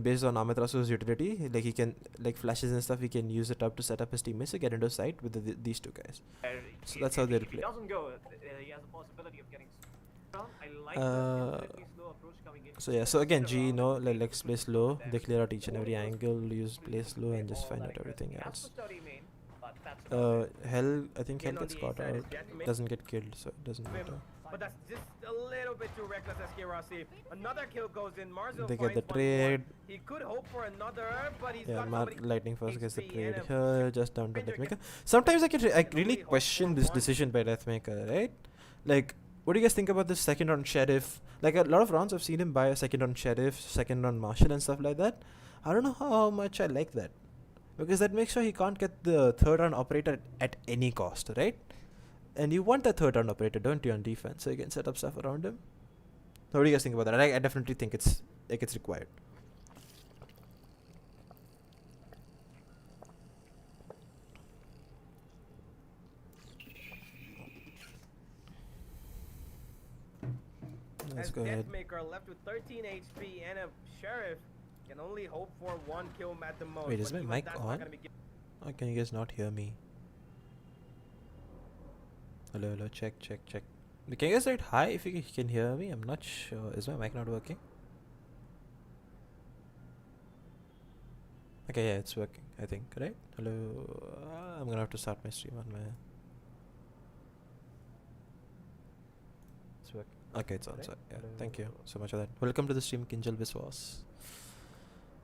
based on Amatrasu's utility, like he can, like flashes and stuff, he can use it up to set up his teammates to get into sight with these 2 guys. So that's how they'll If he play. doesn't go, he has a possibility of getting. I like Uh, the relatively slow approach coming in. So yeah, so again, G, let's play slow. They clear out each and every angle, use play slow, and just find out everything else. Hell, I think Hell gets caught out, doesn't get killed, so it doesn't matter. But that's just a little bit too reckless, SK Rossi. Another kill goes in. Marzo They get the finds one more. trade. He could hope for another, but he's Yeah, got somebody. Lightning First gets the HP trade and here, just down to Ranger Deathmaker. gets- Sometimes I and really only hope question for this one. decision by Deathmaker, right? Like, what do you guys think about this second round Sheriff? Like, a lot of rounds I've seen him buy a second round Sheriff, second round Marshal and stuff like that. I don't know how much I like that. Because that makes sure he can't get the third round operator at any cost, right? And you want the third round operator, don't you, on defense, so you can set up stuff around him. So what do you guys think about that? I definitely think it's required. Let's As go ahead. Deathmaker left with 13 HP and a Sheriff can only hope for 1 kill at the most. Wait, is but my even mic that's not on? gonna be gi- Oh, can you guys not hear me? Hello, check. Can you guys write hi if you can hear me? I'm not sure. Is my mic not working? Okay, yeah, it's working, I think, right? Hello, I'm gonna have to start my stream on my... It's working. Okay, it's on, so yeah, thank you so much for that. Welcome to the stream, Kinjal Biswas.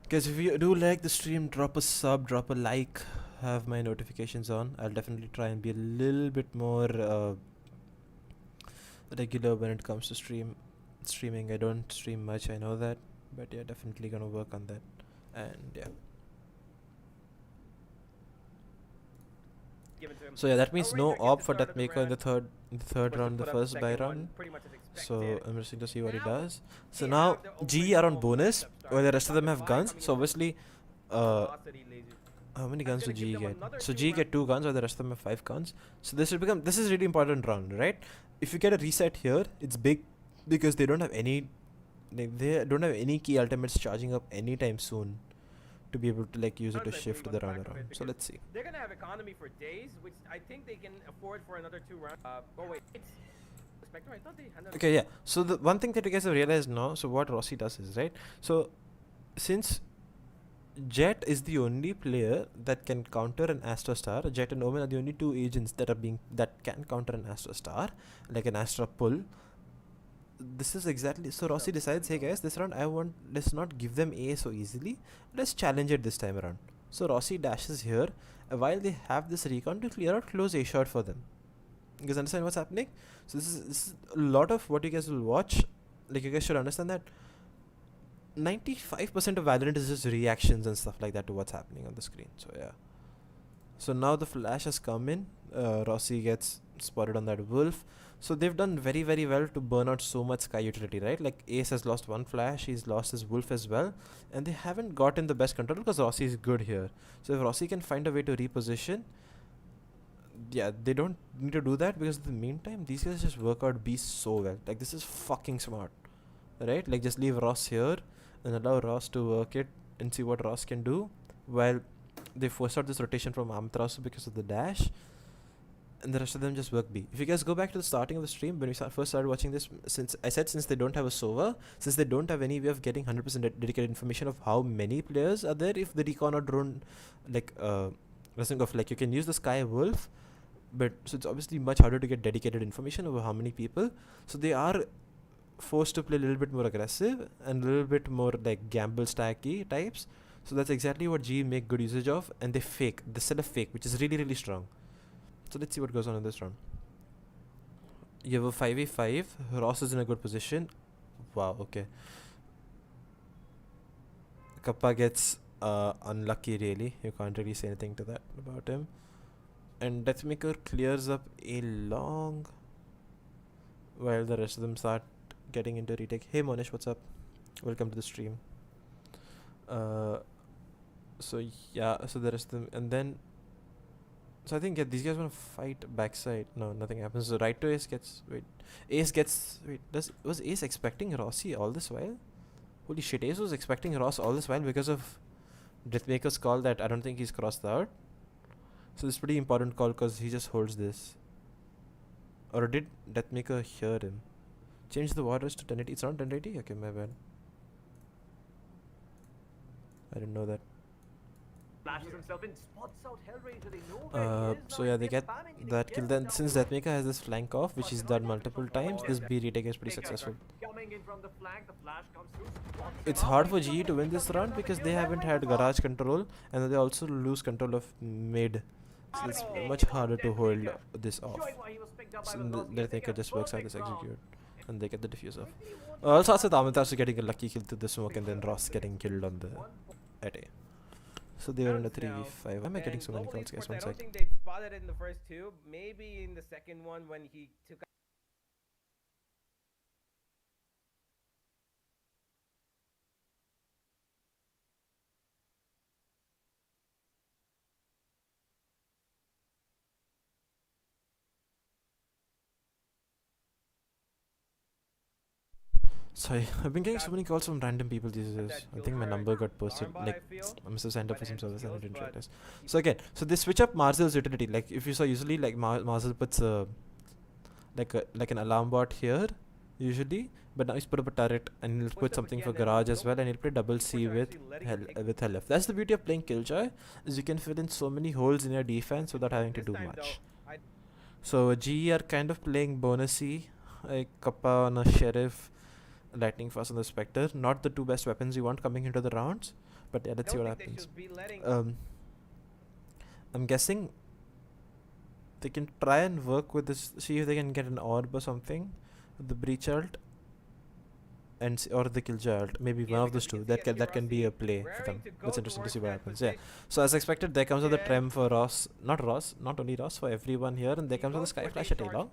Guys, if you do like the stream, drop a sub, drop a like, have my notifications on. I'll definitely try and be a little bit more regular when it comes to streaming. I don't stream much, I know that, but yeah, definitely gonna work on that. And yeah. given to him. So yeah, that means A no Ranger gets op the for start of the Deathmaker in the third was to round, the put up first buy second one, round. pretty much as So expected. I'm interested to see what he Now, does. So they now have their G are on overall bonus, matchup while the start. rest of them have Buy guns. coming So in obviously, velocity laser. how many That's guns do gonna give G them get? another So 2 G get 2 guns, while the rest of them have 5 guns. So this is a really important round, right? If you get a reset here, it's big because they don't have any key ultimates charging up anytime soon to be able to like use it to Sounds like shift we the got round back of around. it So because let's see. They're gonna have economy for days, which I think they can afford for another 2 rounds. Oh wait, it's Spectre. I thought they handled. Okay, yeah. So the one thing that you guys have realized now, so what Rossi does is, right? So since Jet is the only player that can counter an Astra Star, Jet and Omen are the only 2 agents that can counter an Astra Star, like an Astra pull. This is exactly so Rossi decides, hey guys, this round let's not give them A so easily. Let's challenge it this time around. So Rossi dashes here while they have this recon to clear out close A shot for them. You guys understand what's happening? So this is a lot of what you guys will watch. Like, you guys should understand that 95% of Valorant is just reactions and stuff like that to what's happening on the screen. So yeah. So now the flash has come in. Rossi gets spotted on that wolf. So they've done very, very well to burn out so much sky utility, right? Like Ace has lost 1 flash, he's lost his wolf as well, and they haven't gotten the best control because Rossi is good here. So if Rossi can find a way to reposition, yeah, they don't need to do that, because in the meantime these guys just work out B so well. Like, this is fucking smart, right? Like, just leave Ross here and allow Ross to work it and see what Ross can do, while they force out this rotation from Amtrasu because of the dash, and the rest of them just work B. If you guys go back to the starting of the stream, when we first started watching this, since they don't have a Sova, since they don't have any way of getting 100% dedicated information of how many players are there, if the recon or drone, like, you can use the Sky Wolf, but so it's obviously much harder to get dedicated information over how many people. So they are forced to play a little bit more aggressive and a little bit more like gamble stacky types. So that's exactly what G make good usage of, and they sell a fake, which is really, really strong. So let's see what goes on in this round. You have a 5v5. Ross is in a good position. Wow, okay. Kappa gets unlucky, really. You can't really say anything to that about him. And Deathmaker clears up a long, while the rest of them start getting into retake. Hey Monish, what's up? Welcome to the stream. So yeah, so the rest of them, and then so I think these guys want to fight backside. No, nothing happens. So right to Ace gets was Ace expecting Rossi all this while? Holy shit, Ace was expecting Ross all this while because of Deathmaker's call that I don't think he's crossed out. So this is pretty important call because he just holds this. Or did Deathmaker hear him? Change the waters to 1080. It's not 1080? Okay, my bad. I didn't know that. Flashes himself in, spots out Hellraiser, they know where he is. So Now yeah, if they get spamming and that he kill. gets Then down since to Deathmaker has this flank off, which he's done multiple times, this B retake is pretty successful. Coming in from the flank, the flash comes through, spots It's him hard out, for and GE to win this round because they haven't had garage control, and they also lose control of mid. So it's much harder to hold this off. showing why he was picked up by So Velocity. Deathmaker just works out Perfect this round. execute, and they get the diffuse off. Also, Amitasu getting a lucky kill through the smoke, and then Ross getting killed on the at A. So they were in a 3v5. Why am I getting so many Global calls, guys? Esports, One I don't sec. think they spotted it in the first two. Maybe in the second one when he took. Sorry, I've been getting so many calls from random people these days. I think my number got posted. Armbar, Like, I feel. I must have signed up for But some ends service and I skills, didn't but realize. So again, so they switch up Marzel's utility. Like, if you saw usually, like Marzel puts like an alarm bot here, usually. But now he's put up a turret and he'll put something for garage as well, and he'll play double C with LF. That's the beauty of playing Killjoy, is you can fill in so many holes in your defense without having to do much. So GE are kind of playing bonusy, like Kappa on a Sheriff, Lightning Fast on the Spectre. Not the two best weapons you want coming into the rounds, but yeah, let's see what happens. I'm guessing they can try and work with this, see if they can get an orb or something with the breach ult, and or the Killjoy ult. Maybe one of those two. That can be a play for them. That's interesting to see what happens. Yeah. So as expected, there comes out the Trem for Ross. Not only Ross, for everyone here, and there comes out the Sky Flash at A-Long.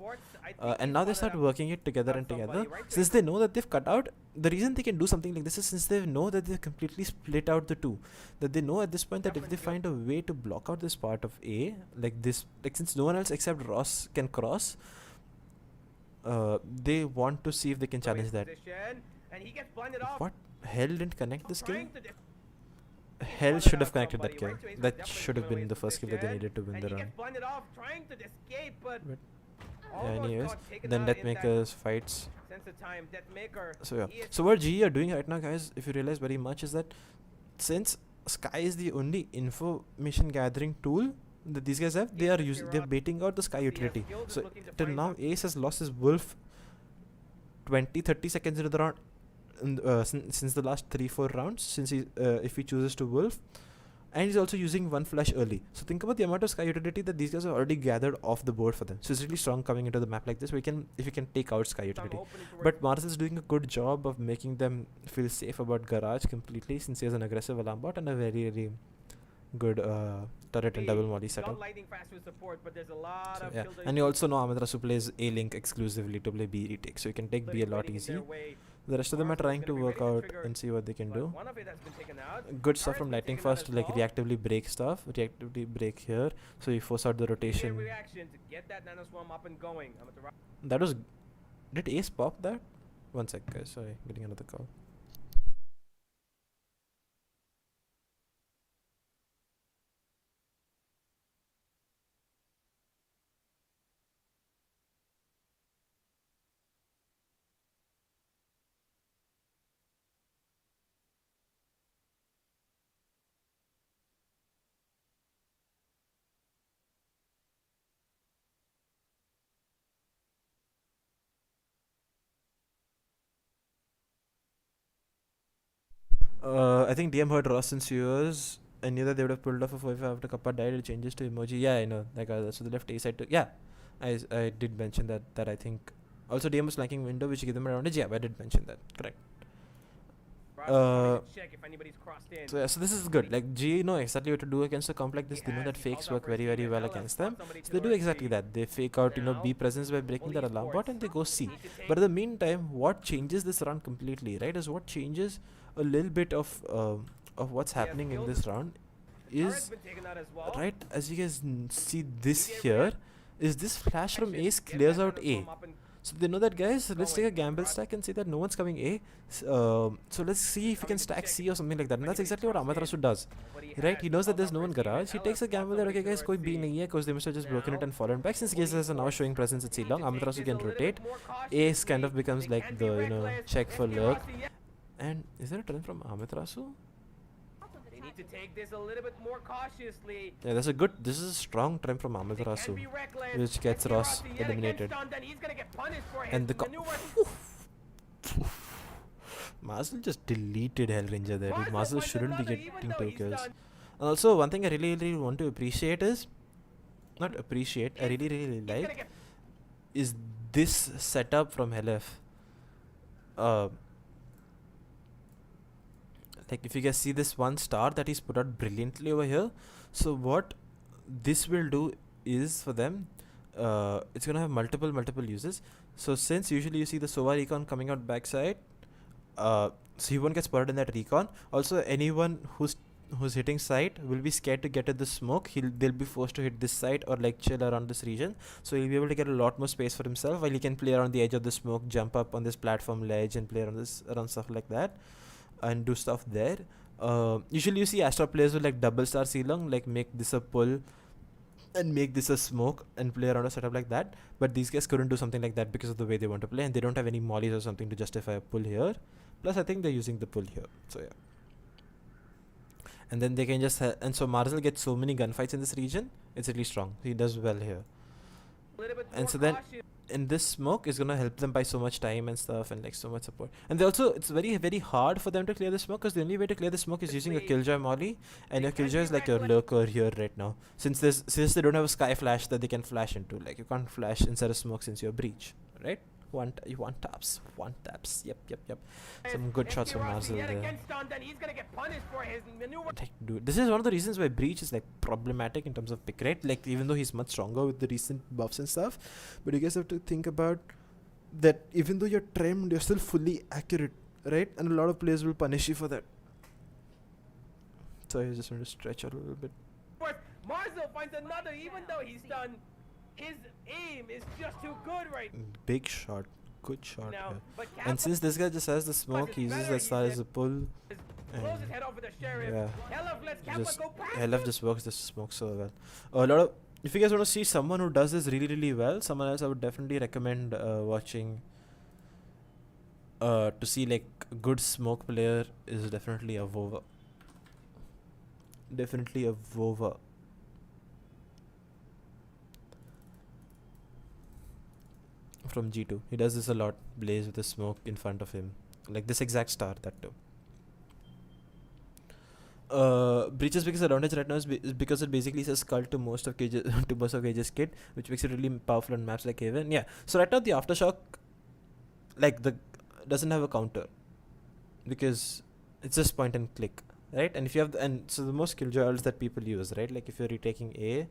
And now they start working it together and together. Since they know that they've cut out, the reason they can do something like this is since they know that they've completely split out the two. That they know at this point that if they find a way to block out this part of A, like this, like since no one else except Ross can cross, they want to see if they can challenge that. What? Hell didn't connect this kill? Hell should have connected that kill. That should have been the first kill that they needed to win the round. But yeah, anyways, then Deathmaker's fights. So yeah. So what GE are doing right now, guys, if you realize very much, is that since Sky is the only information gathering tool that these guys have, they're baiting out the Sky utility. So till now, Ace has lost his Wolf 20-30 seconds into the round. Since the last 3-4 rounds, since he if he chooses to Wolf, and he's also using one flash early. So think about the amount of Sky utility that these guys have already gathered off the board for them. So it's really strong coming into the map like this. If we can take out Sky utility. But Mars is doing a good job of making them feel safe about garage completely, since he has an aggressive alarm bot and a very, very good turret and double molly setup. So yeah, and you also know Amadrasu plays A-Link exclusively to play B retake, so you can take B a lot easy. The rest of them are trying to work out and see what they can do. Good stuff from Lightning Fast to like reactively break stuff, reactively break here, so you force out the rotation. That was... Did Ace pop that? One sec, guys, sorry, getting another call. I think DM heard Ross and Sears and knew that they would have pulled off a 4-5 after Kappa died. It changes to emoji. Yeah, I know. Like so they left A side to yeah. I did mention that I think also DM was flanking window which gave them advantage. Yeah, I did mention that. Correct. Check if anybody's crossed in. So yeah, so this is good. Like G know exactly what to do against a comp like this. They know that He fakes calls out work for his very very team well and against LF them. spots somebody So they do towards exactly B. that. They fake out Now, B presence by breaking their Bully alarm bot Sports and they go C. need to take But in the meantime, what changes this round completely, right, is what changes a little bit of what's happening in this round Turret's is been taken out as well. right as you guys see this Immediate here react- is this flash from action. Ace Get clears that out another A. bomb up and So they know that guys, let's take a going. gamble Right. stack and say that no one's coming A. So let's see if we can Coming to stack check C or something like that. And that's anybody's exactly what crossed in. Amaterasu does. Nobody Right? has. He knows that Calls there's out no for one his team garage. and He LF takes a spots gamble that somebody okay guys, koi towards B C. nahi hai because they must have just broken it Now, and fallen back. Since guys there's a now showing presence at C Need long, to take Amaterasu this can a little rotate. bit more Ace kind of cautiously. becomes They like can the be reckless. check for SK lurk. Rossi, yeah. And is there a turn from Amaterasu? They need to take this a little bit more cautiously. Yeah, that's a good. This is a strong turn from They can Amaterasu. be reckless. Which gets SK Ross Rossi yet again eliminated. stunned, and he's gonna get punished for And his the maneuver. Marcel just deleted Hellranger there, dude. Marcel Marcel finds shouldn't be another, getting even though 2 he's kills. stunned. And also, one thing I really, really want to appreciate is, not appreciate, I really, really He's gonna like, get is this setup from LF. Like, if you guys see this one star that he's put out brilliantly over here, so what this will do is for them, it's gonna have multiple uses. So since usually you see the Sova recon coming out backside, so he won't get spotted in that recon. Also, anyone who's hitting site will be scared to get to the smoke. They'll be forced to hit this site or like chill around this region. So he'll be able to get a lot more space for himself while he can play around the edge of the smoke, jump up on this platform ledge and play around stuff like that, and do stuff there. Usually you see Astra players will like double star C-long, like make this a pull and make this a smoke and play around a setup like that. But these guys couldn't do something like that because of the way they want to play, and they don't have any mollies or something to justify a pull here. Plus I think they're using the pull here, so yeah. And then they can just and so Marcel gets so many gunfights in this region, it's really strong. He does well here. a little bit And more so then cautious. in this smoke is gonna help them by so much time and stuff and like so much support. And they also, it's very very hard for them to clear the smoke because the only way to clear the smoke is using a killjoy molly, and your They can killjoy be is like your reckless. lurker here right now. Since they don't have a sky flash that they can flash into, like you can't flash inside a smoke since you're breach, right? One taps. Yep. Some good shots SK from Rossi Marcel yet there. again stunned, and he's gonna get punished for his maneuver. Like, dude, this is one of the reasons why Breach is like problematic in terms of pick rate. Like, even though he's much stronger with the recent buffs and stuff, but you guys have to think about that. Even though you're trimmed, you're still fully accurate, right? And a lot of players will punish you for that. So I just want to stretch out a little bit. First, Marcel finds another, even though he's stunned. His aim is just too good right Big shot, good shot. now. Here. But And Kappa since this guy just has the smoke, he uses that star as a pull. blows And his head off with the sheriff. yeah. LF lets Kappa Just go past LF him. just works the smoke so well. A lot of, if you guys want to see someone who does this really really well, someone else I would definitely recommend watching. To see like a good smoke player is definitely a Vova. Definitely a Vova. From G2, he does this a lot. Blaze with the smoke in front of him, like this exact star, that too. Breach's biggest advantage right now is because it basically says skull to most of Cage's kit, which makes it really powerful on maps like Haven. Yeah. So right now the aftershock, like doesn't have a counter, because it's just point and click, right? And if you have and so the most killjoy ults that people use, right? Like if you're retaking A,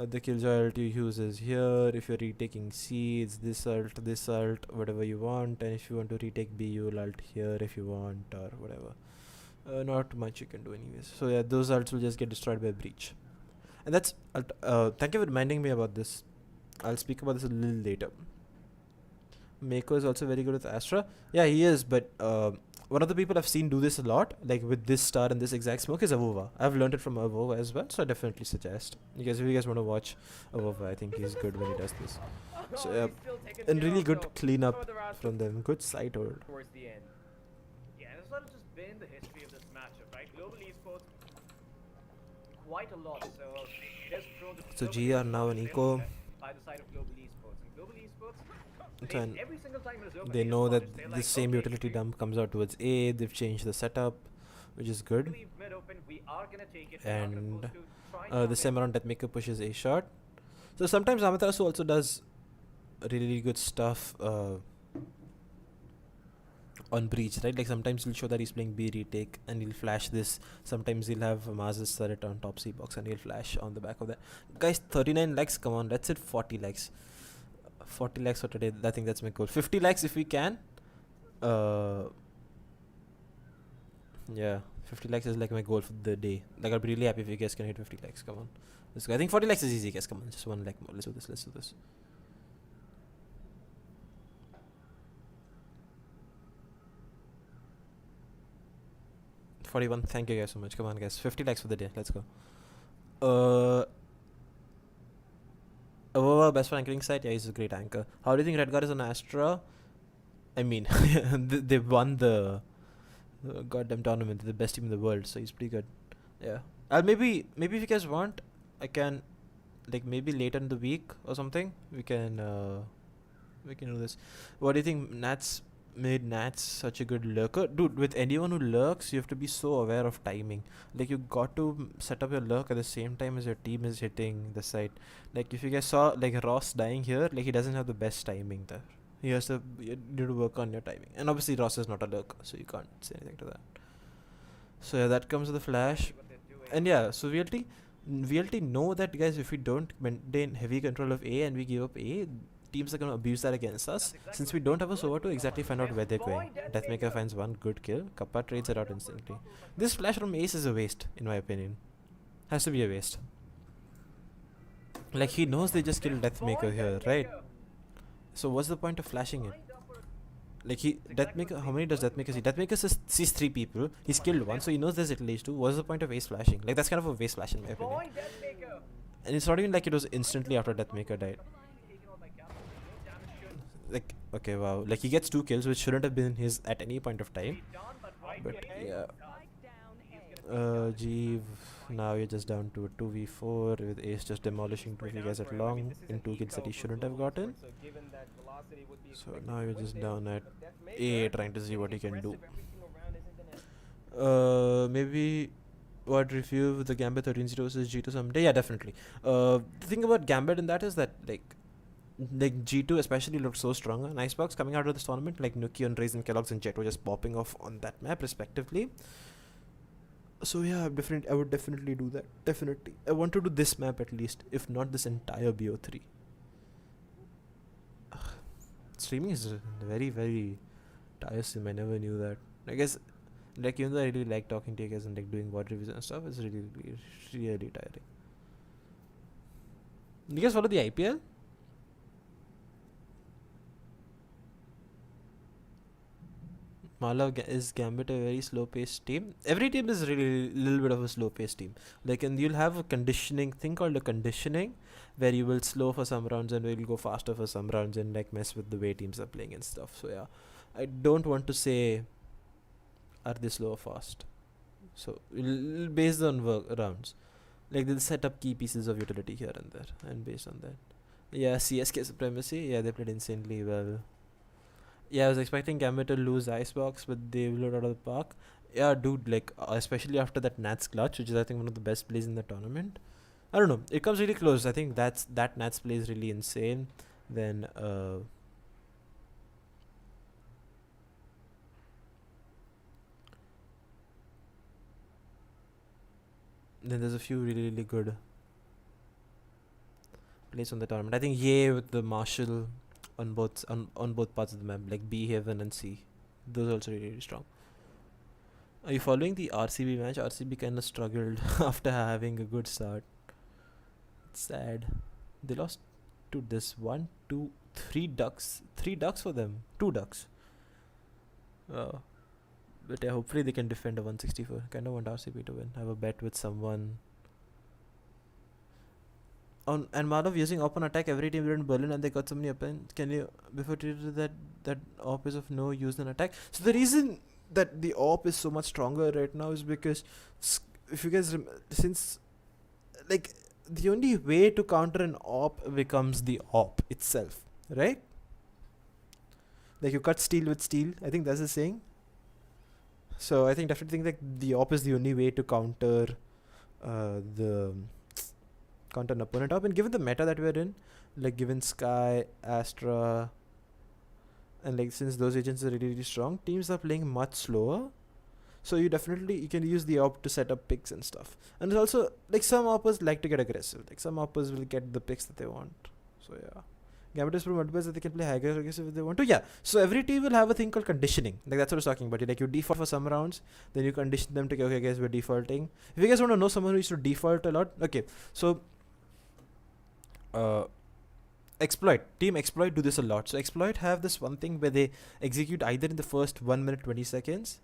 the killjoy ult you use is here. If you're retaking C, it's this ult, whatever you want. And if you want to retake B, you'll ult here if you want, or whatever. Not much you can do anyways. So yeah, those ults will just get destroyed by breach. And that's thank you for reminding me about this. I'll speak about this a little later. Mako is also very good with Astra. Yeah, he is, but one of the people I've seen do this a lot, like with this star and this exact smoke, is Avova. I've learned it from Avova as well, so I definitely suggest. If you guys want to watch Avova, I think he's good when he does this. So Oh, yeah, he's still taking and it really off, good though. cleanup Further out from them. Good sight hold. towards the end. Yeah, that's sort of just been the history of this matchup, right? Global esports, quite a lot. So it is prone to So so GR many now in failures eco. by either side of global esports. And global esports, Then every single time it is open, they just know that watch it. They're the like, same okay, utility dump comes out towards A. They've changed the setup, which is good. leave mid open, we are gonna take it. We're not And supposed to try this jump time around, Deathmaker pushes A shot. So sometimes Amaterasu also does really good stuff on breach, right? Like sometimes he'll show that he's playing B retake and he'll flash this. Sometimes he'll have Maz's turret on top C box and he'll flash on the back of that. Guys, 39 likes, come on, let's hit 40 likes. 40 likes for today, I think that's my goal. 50 likes if we can. Yeah, 50 likes is like my goal for the day. Like I'll be really happy if you guys can hit 50 likes, come on. Let's go. I think 40 likes is easy, guys, come on, just one like more. Let's do this, let's do this. $41, thank you guys so much. Come on guys, 50 likes for the day, let's go. Best for anchoring site, yeah, he's a great anchor. How do you think Redguard is on Astra? I mean, they won the goddamn tournament, they're the best team in the world, so he's pretty good. Yeah, I'll maybe if you guys want, I can, like maybe later in the week or something, we can do this. What do you think Nats made Nats such a good lurker? Dude, with anyone who lurks, you have to be so aware of timing. Like you got to set up your lurk at the same time as your team is hitting the site. Like if you guys saw like Ross dying here, like he doesn't have the best timing there. He has to, you need to work on your timing. And obviously Ross is not a lurker, so you can't say anything to that. So yeah, that comes with the flash. And yeah, so VLT know that, guys, if we don't maintain heavy control of A and we give up A, teams are going to abuse that against us. Since we don't have a Sova to exactly find out where they're going. Deathmaker finds one good kill. Kappa trades it out instantly. This flash from Ace is a waste, in my opinion. Has to be a waste. Like he knows they just killed Deathmaker here, right? So what's the point of flashing it? Like Deathmaker, how many does Deathmaker see? Deathmaker sees 3 people. He's killed 1, so he knows there's at least 2. What's the point of Ace flashing? Like that's kind of a waste flash in my opinion. And it's not even like it was instantly after Deathmaker died. Like, okay, wow. Like he gets 2 kills, which shouldn't have been his at any point of time. But yeah. Now you're just down to a 2v4 with Ace just demolishing 2 of you guys at long in 2 kills that he shouldn't have gotten. So now you're just down at A trying to see what he can do. Maybe what review with the Gambit 13-0 versus G2 someday? Yeah, definitely. The thing about Gambit in that is that like G2 especially looked so strong on Icebox coming out of this tournament. Like Nuki and Raisin, Kellogg's and Jet were just popping off on that map respectively. So yeah, I would definitely do that. Definitely. I want to do this map at least, if not this entire BO3. Streaming is very, very tiresome. I never knew that. I guess, like, even though I really like talking to you guys and like doing VOD reviews and stuff, it's really, really tiring. You guys follow the IPL? Malav is Gambit a very slow-paced team? Every team is really a little bit of a slow-paced team. Like, and you'll have a conditioning thing called a conditioning, where you will slow for some rounds and will go faster for some rounds and like mess with the way teams are playing and stuff. So yeah, I don't want to say are they slow or fast. So based on rounds, like they'll set up key pieces of utility here and there, and based on that, yeah, CSK supremacy. Yeah, they played insanely well. Yeah, I was expecting Gambit to lose Icebox, but they blew it out of the park. Yeah, dude, like, especially after that Nats clutch, which is, I think, one of the best plays in the tournament. I don't know. It comes really close. I think that Nats play is really insane. Then, there's a few really, really good plays on the tournament. I think Ye with the Marshall on both parts of the map, like B, Heaven and C. Those are also really, really strong. Are you following the RCB match? RCB kind of struggled after having a good start. It's sad. They lost to this 1, 2, 3 ducks. 3 ducks for them. 2 ducks. But yeah, hopefully they can defend a 164. Kind of want RCB to win. I have a bet with someone. And Malav using op on attack, every team in Berlin and they got so many open. Can you before treated that op is of no use in attack? So the reason that the op is so much stronger right now is because if you guys since like the only way to counter an op becomes the op itself, right? Like you cut steel with steel. I think that's the saying. So I think definitely think that the op is the only way to counter the counter an opponent op. And given the meta that we're in, like given Sky, Astra, and like since those agents are really, really strong, teams are playing much slower. So you can use the op to set up picks and stuff. And it's also like some oppers like to get aggressive. Like some oppers will get the picks that they want. So yeah. Gambit is multiples that they can play high aggressive if they want to. Yeah. So every team will have a thing called conditioning. Like that's what I was talking about. Like you default for some rounds, then you condition them to okay guys, we're defaulting. If you guys want to know someone who used to default a lot, okay. So exploit. Team exploit do this a lot. So exploit have this one thing where they execute either in the first 1 minute 20 seconds.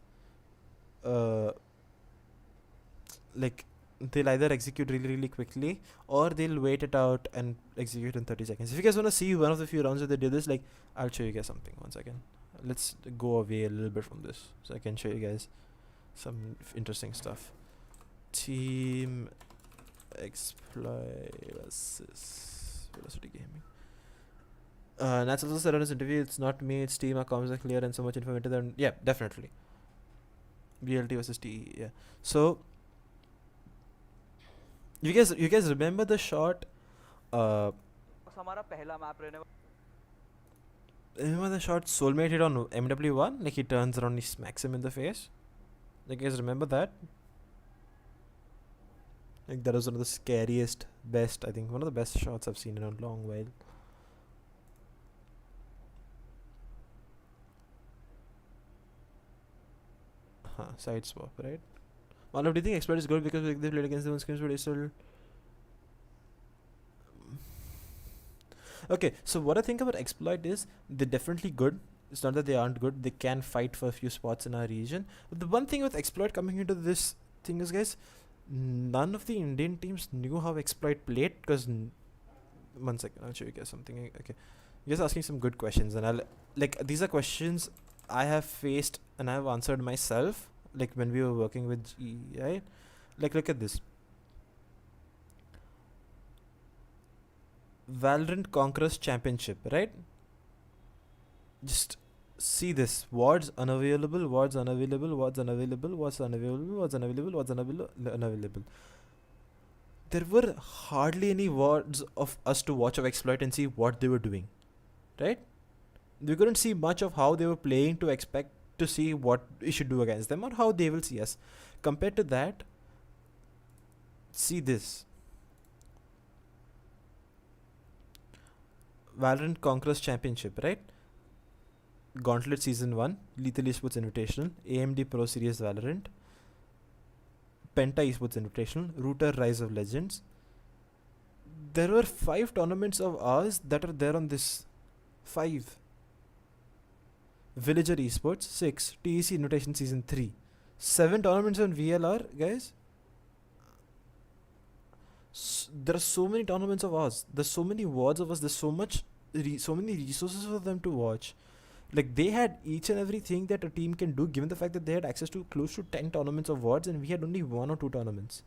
Like they'll either execute really, really quickly, or they'll wait it out and execute in 30 seconds. If you guys want to see one of the few rounds that they did this, like I'll show you guys something. 1 second. Let's go away a little bit from this so I can show you guys some interesting stuff. Team exploit versus Velocity Gaming. Nats also said on his interview, it's not me, it's team. Our comms are clear and so much informative. And yeah, definitely. VLT versus TE. Yeah. So you guys remember the shot? Remember the shot Soulmate hit on MW1? Like he turns around, he smacks him in the face. Like you guys remember that? Like that was one of the scariest, best, I think one of the best shots I've seen in a long while. Side swap, right? Malav, do you think exploit is good because they played against the one skins, but they still... Okay, so what I think about exploit is they're definitely good. It's not that they aren't good. They can fight for a few spots in our region. But the one thing with exploit coming into this thing is, guys, none of the Indian teams knew how exploit played because... 1 second, I'll show you guys something. Okay, you guys are asking some good questions, and these are questions I have faced and I have answered myself, like when we were working with G, right? Like look at this. Valorant Conquerors Championship, right? Just see this. Wards unavailable, wards unavailable, wards unavailable, wards unavailable, wards unavailable, wards unavailable. There were hardly any wards of us to watch of exploit and see what they were doing, right? We couldn't see much of how they were playing to expect to see what we should do against them or how they will see us. Compared to that, see this. Valorant Conquerors Championship, right? Gauntlet Season 1, Lethal Esports Invitational, AMD Pro Series Valorant, Penta Esports Invitational, Router Rise of Legends. There were 5 tournaments of ours that are there on this. 5. Villager Esports, 6. TEC Invitation Season 3. 7 tournaments on VLR, guys. There are so many tournaments of ours. There's so many wards of us. There's so many resources for them to watch. Like they had each and everything that a team can do, given the fact that they had access to close to 10 tournaments of wards and we had only 1 or 2 tournaments.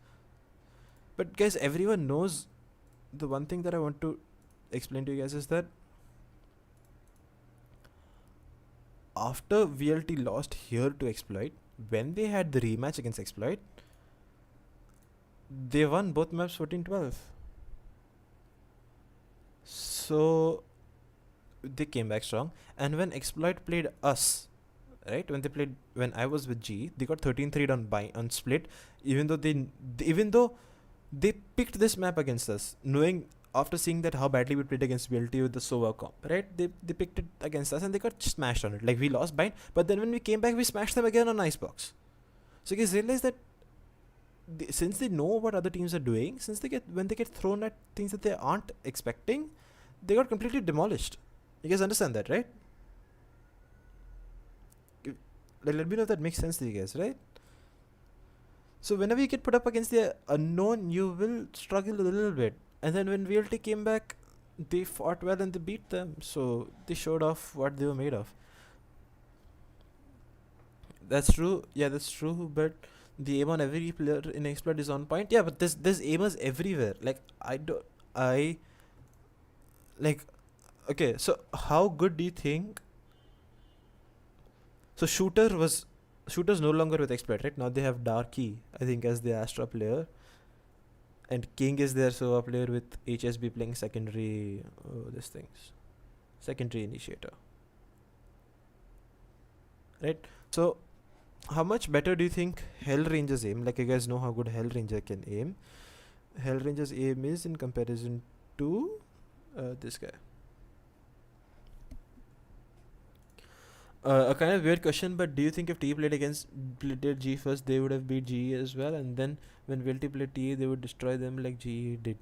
But guys, everyone knows the one thing that I want to explain to you guys is that after VLT lost here to Exploit, when they had the rematch against Exploit, they won both maps 14-12. So they came back strong. And when Exploit played us, right, when I was with G, they got 13-3 on split, even though they picked this map against us, knowing after seeing that how badly we played against VLT with the Sova comp, right? They picked it against us and they got smashed on it. Like we lost bind, but then when we came back, we smashed them again on Icebox. So you guys realize that since they know what other teams are doing, when they get thrown at things that they aren't expecting, they got completely demolished. You guys understand that, right? Let me know if that makes sense to you guys, right? So whenever you get put up against the unknown, you will struggle a little bit. And then when VLT came back, they fought well and they beat them. So they showed off what they were made of. That's true. Yeah, that's true. But the aim on every player in exploit is on point. Yeah, but there's aimers everywhere. Like I like okay. So how good do you think? So shooter's no longer with exploit, right? Now they have Darky, I think, as the Astra player, and King is their Sova player with HSB playing secondary. These things, secondary initiator, right? So how much better do you think Hellranger's aim? Like, you guys know how good Hellranger can aim. Hellranger's aim is in comparison to this guy. A kind of weird question, but do you think if T played G first, they would have beat GE as well, and then when VLT played TE, they would destroy them like GE did?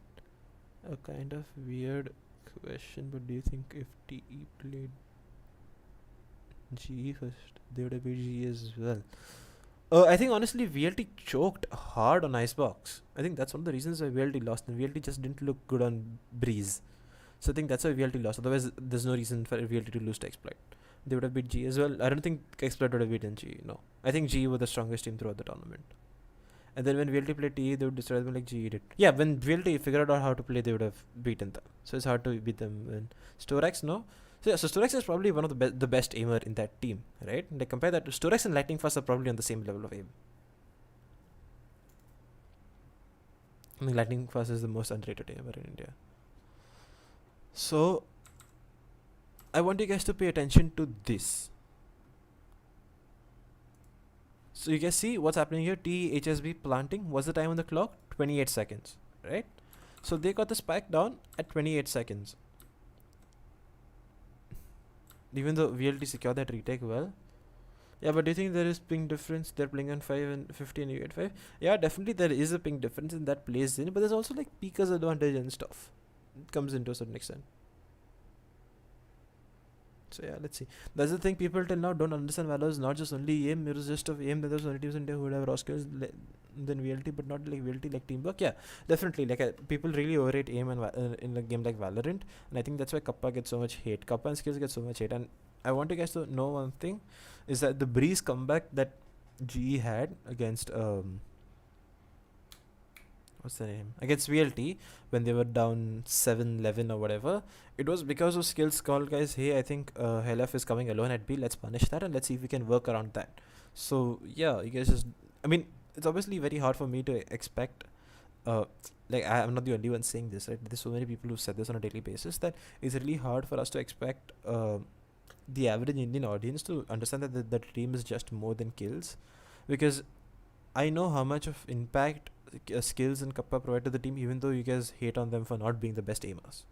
A kind of weird question, but do you think if TE played GE first, they would have beat GE as well? I think honestly VLT choked hard on Icebox. I think that's one of the reasons why VLT lost, and VLT just didn't look good on Breeze. So I think that's why VLT lost. Otherwise, there's no reason for VLT to lose to Exploit. They would have beat G as well. I don't think Exploit would have beaten G. No, I think G were the strongest team throughout the tournament. And then when VLT played TE, they would destroy them like G did. Yeah, when VLT figured out how to play, they would have beaten them. So it's hard to beat them. And Storax, no. So yeah, so Storax is probably one of the best aimer in that team, right? Like, compare that to Storax and Lightning Fast are probably on the same level of aim. I mean, Lightning Fast is the most underrated aimer in India. So I want you guys to pay attention to this. So you guys see what's happening here. THSB planting. What's the time on the clock? 28 seconds, right? So they got the spike down at 28 seconds. Even though VLT secured that retake well. Yeah, but do you think there is ping difference? They're playing on 5 and 50 and you get 5. Yeah, definitely there is a ping difference, and that plays in. But there's also like Pika's advantage and stuff. It comes into a certain extent. So yeah, let's see. That's the thing, people till now don't understand Valor is not just only aim, it was just of aim. There's only teams in India who would have raw skills than VLT, but not like VLT, like teamwork. Yeah, definitely. Like people really overrate aim in a game like Valorant, and I think that's why Kappa gets so much hate. Kappa and skills get so much hate, and I want you guys to know one thing, is that the Breeze comeback that GE had against what's the name? Against VLT, when they were down 7-11 or whatever, it was because of skills called, guys, hey, I think Helaf is coming alone at B, let's punish that and let's see if we can work around that. So yeah, you guys just, I mean, it's obviously very hard for me to expect, like I'm not the only one saying this, right? There's so many people who said this on a daily basis, that it's really hard for us to expect the average Indian audience to understand that the team is just more than kills, because I know how much of impact skills and Kappa provide to the team, even though you guys hate on them for not being the best aimers.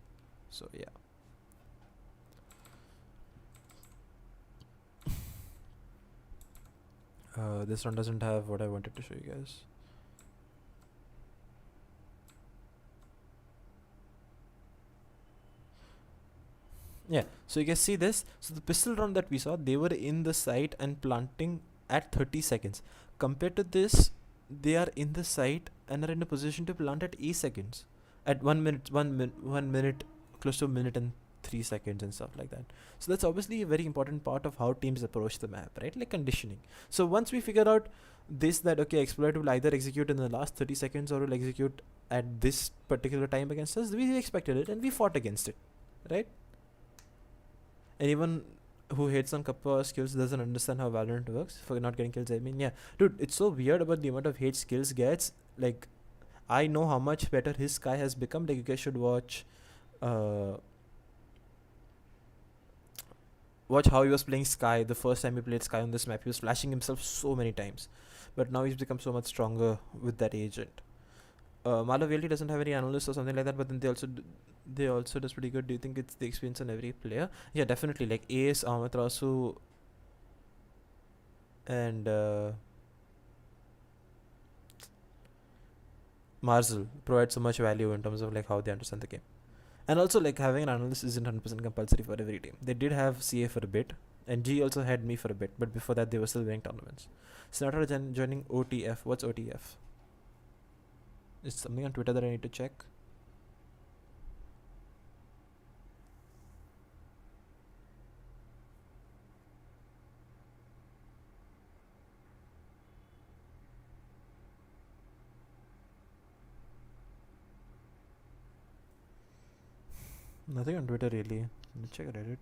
So yeah. This one doesn't have what I wanted to show you guys. Yeah, so you guys see this. So the pistol round that we saw, they were in the site and planting at 30 seconds. Compared to this, they are in the site and are in a position to plant at 8 seconds, at 1 minute, close to a minute and 3 seconds and stuff like that. So that's obviously a very important part of how teams approach the map, right? Like conditioning. So once we figure out this, that okay, Exploit will either execute in the last 30 seconds or will execute at this particular time against us, we expected it and we fought against it, right? Anyone who hates on Kappa skills doesn't understand how Valorant works for not getting kills. I mean, yeah, dude, it's so weird about the amount of hate skills gets. Like, I know how much better his Sky has become. Like, you guys should watch how he was playing Sky the first time he played Sky on this map. He was flashing himself so many times, but now he's become so much stronger with that agent. Malav VLT doesn't have any analysts or something like that, but then they also does pretty good. Do you think it's the experience on every player? Yeah, definitely. Like Ace, Amatrasu, and Marzel provide so much value in terms of like how they understand the game. And also, like, having an analyst isn't 100% compulsory for every team. They did have CA for a bit, and G also had me for a bit, but before that they were still winning tournaments. Senator joining OTF. What's OTF? Is something on Twitter that I need to check? Nothing on Twitter really. Let me check Reddit.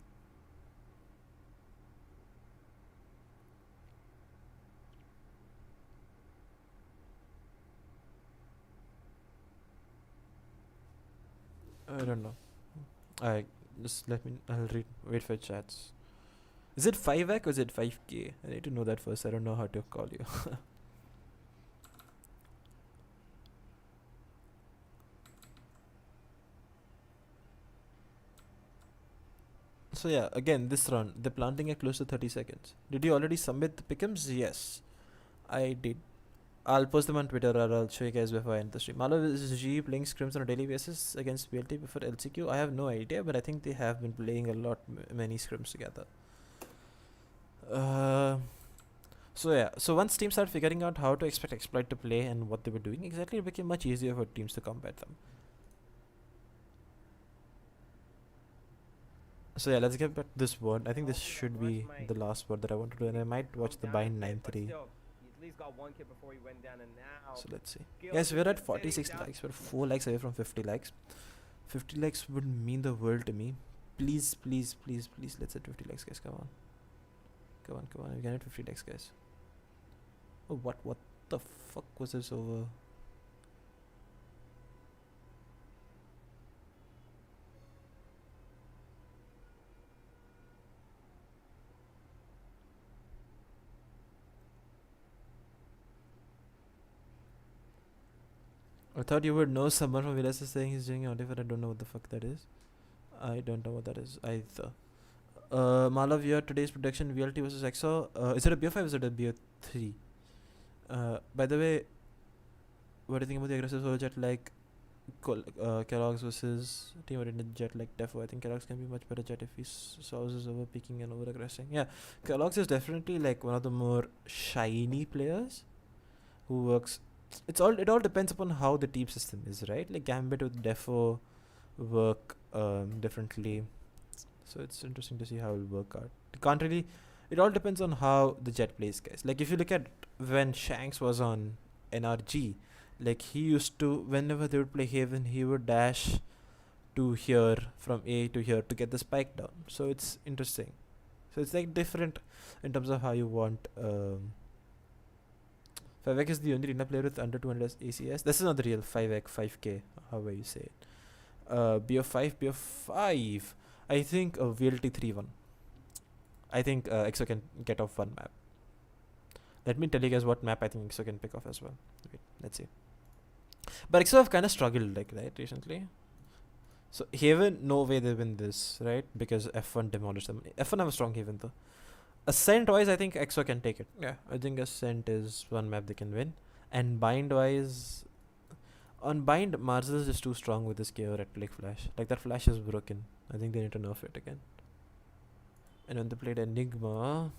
I don't know. I just let me. I'll read. Wait for chats. Is it 5ac or is it 5k? I need to know that first. I don't know how to call you. So yeah, again this round they're planting at close to 30 seconds. Did you already submit the pickems? Yes, I did. I'll post them on Twitter or I'll show you guys before I end the stream. Malav, is G playing scrims on a daily basis against VLT before LCQ? I have no idea, but I think they have been playing a lot, many scrims together. So yeah, so once teams started figuring out how to expect exploit to play and what they were doing exactly, it became much easier for teams to combat them. So yeah, let's get back to this word. I think this should be the last word that I want to do, and I might watch the bind 9-3. At least got one kill before he went down, and now. So let's see. Guys, we're at 46 likes. We're 4 likes away from 50 likes. 50 likes would mean the world to me. Please, please, please, please, let's hit 50 likes, guys. Come on. Come on, come on. We can hit 50 likes, guys. Oh, what the fuck was this over? I thought you would know someone from VLS saying he's doing audio, but I don't know what the fuck that is. I don't know what that is either. Malav, your today's prediction VLT versus EXO. Is it a BO5 or is it a BO3? By the way, what do you think about the aggressive solo jet like Kellogg's versus team oriented jet like Defo? I think Kellogg's can be much better jet if he solves his over peaking and over aggressing. Yeah, Kellogg's is definitely like one of the more shiny players who works. It all depends upon how the team system is, right? Like Gambit with Defo work differently, so it's interesting to see how it'll work out. You can't really. It all depends on how the jet plays, guys. Like if you look at when Shanks was on NRG, like he used to, whenever they would play Haven, he would dash to here from A to here to get the spike down. So it's interesting. So it's like different in terms of how you want. 5x is the only arena player with under 200 ACS. This is not the real 5x, 5k, however you say it. BO5. I think VLT 3-1. I think EXO can get off one map. Let me tell you guys what map I think EXO can pick off as well. Wait, let's see. But EXO have kind of struggled like that recently. So Haven, no way they win this, right? Because F1 demolished them. F1 have a strong Haven though. Ascent wise, I think EXO can take it. Yeah, I think Ascent is one map they can win. And bind wise, on bind, Marzel is just too strong with this KO red click flash. Like that flash is broken. I think they need to nerf it again. And when they played Enigma,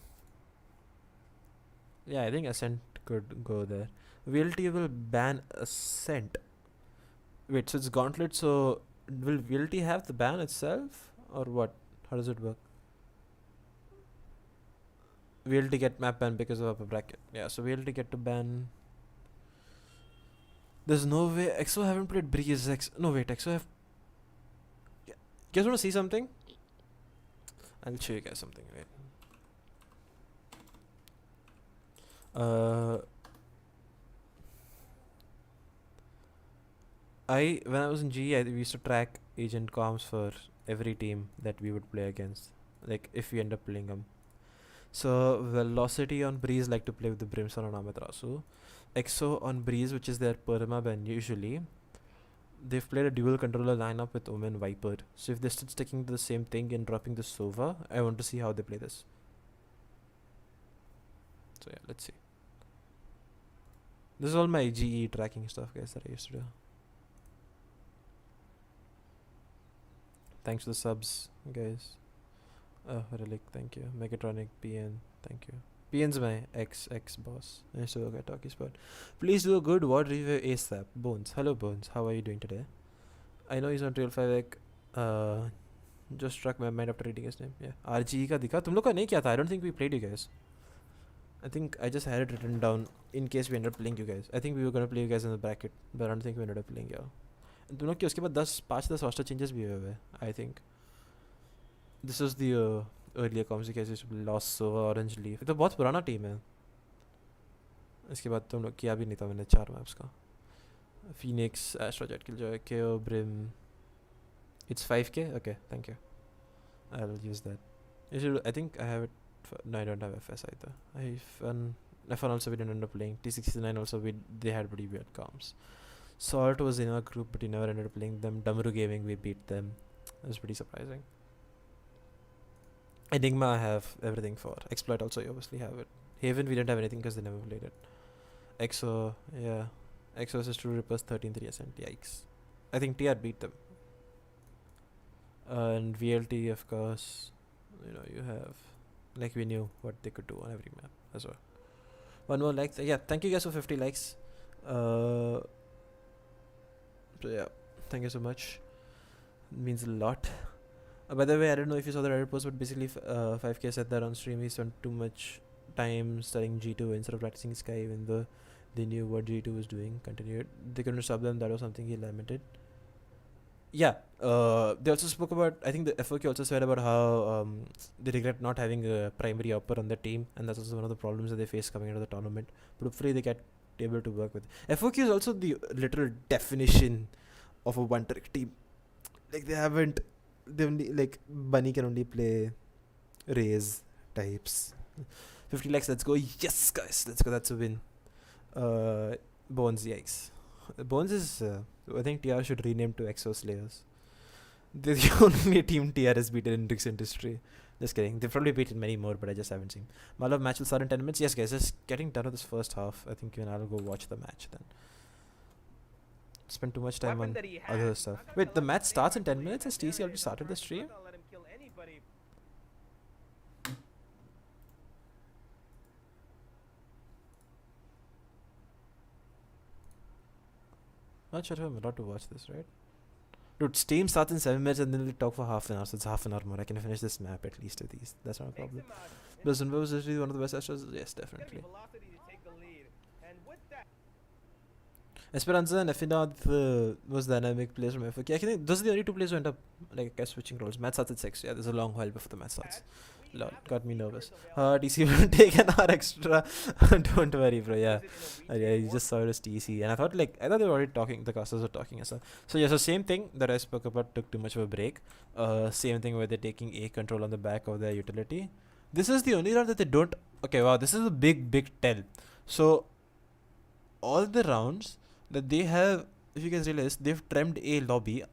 yeah, I think Ascent could go there. VLT will ban Ascent. Wait, so it's Gauntlet, so will VLT have the ban itself? Or what? How does it work? VLT get map ban because of upper bracket. Yeah, so VLT get to ban. There's no way. EXO haven't played Breeze. No, wait, EXO have. Yeah. You guys want to see something? I'll show you guys something. Wait. When I was in GE, we used to track agent comms for every team that we would play against. Like if we end up playing them. So Velocity on Breeze like to play with the Brimstone and Amaterasu. EXO on Breeze, which is their perma ban usually. They've played a dual controller lineup with Omen Viper. So if they're still sticking to the same thing and dropping the Sova, I want to see how they play this. So yeah, let's see. This is all my GE tracking stuff, guys, that I used to do. Thanks for the subs, guys. Oh, Relic, thank you. Megatronic, PN, thank you. PN's my ex boss. I used to work at Talkie Spot. Please do a good VOD review ASAP. Bones. Hello, Bones. How are you doing today? I know he's on Real 5x. Just struck my mind after reading his name. Yeah. RGE ka dikha. Tum log ka nahi kiya tha. I don't think we played you guys. I think I just had it written down in case we ended up playing you guys. I think we were gonna play you guys in the bracket, but I don't think we ended up playing you. दोनों की उसके बाद 5-10 roster changes भी हुए हैं, I think. This was the earlier comms cases, lost Sova, Orange Leaf. ये तो बहुत पुराना टीम है. इसके बाद तो किया भी नहीं था मैंने 4 maps का. Phoenix, Astrojet, Killjoy, KO, Brim. It's 5k? Okay, thank you. I'll use that. You should, I think I have it. No, I don't have FS either. F1 also we didn't end up playing. T69 also they had pretty weird comms. Salt was in our group, but he never ended up playing them. Damaru Gaming, we beat them. It was pretty surprising. Enigma I have everything for. Exploit also you obviously have it. Haven we didn't have anything because they never played it. EXO, yeah. EXO is True Rippers 13-3 ascent. Yikes. I think TR beat them. And VLT of course. You know, you have, like, we knew what they could do on every map as well. One more like, yeah, thank you guys for 50 likes. So yeah, thank you so much. It means a lot. By the way, I don't know if you saw the Reddit post, but basically 5k said that on stream he spent too much time studying G2 instead of practicing Sky, even though they knew what G2 was doing. Continued, they couldn't stop them. That was something he lamented. Yeah, they also spoke about, I think the FOQ also said about how they regret not having a primary upper on the team, and that's also one of the problems that they face coming into the tournament. But hopefully they get able to work with. FOQ is also the literal definition of a one-trick team. Like they only, like, Bunny can only play Raze types. 50 likes, let's go. Yes, guys, let's go. That's a win. Bones, yikes. Bones is, I think TR should rename to Exo Slayers. They're the only team TR has beaten in recent history. Just kidding. They've probably beaten many more, but I just haven't seen. Malav match will start in 10 minutes. Yes, guys, just getting done with this first half. I think even I'll go watch the match then. Spend too much time on other stuff. Wait, the match starts in 10 minutes? Has TC already started the stream? Not sure if I'm allowed to watch this, right? Dude, stream starts in 7 minutes and then we'll talk for half an hour, so it's half an hour more. I can finish this map at least with these. That's not a problem. But Zunba was usually one of the best astros? Yes, definitely. Esperanza and Effinath was dynamic players from FOK. I think those are the only two players who end up, like, switching roles. Match starts at 6. Yeah, there's a long while before the match starts. Lord, got me nervous. TC will take an hour extra. Don't worry, bro. Yeah, you just saw it as TC, and I thought they were already talking. The casters were talking as well. So yeah, so same thing that I spoke about. Took too much of a break. Same thing where they're taking A control on the back of their utility. This is the only round that they don't. Okay, wow, this is a big tell. So all the rounds that they have, if you guys realize, they've trimmed A lobby.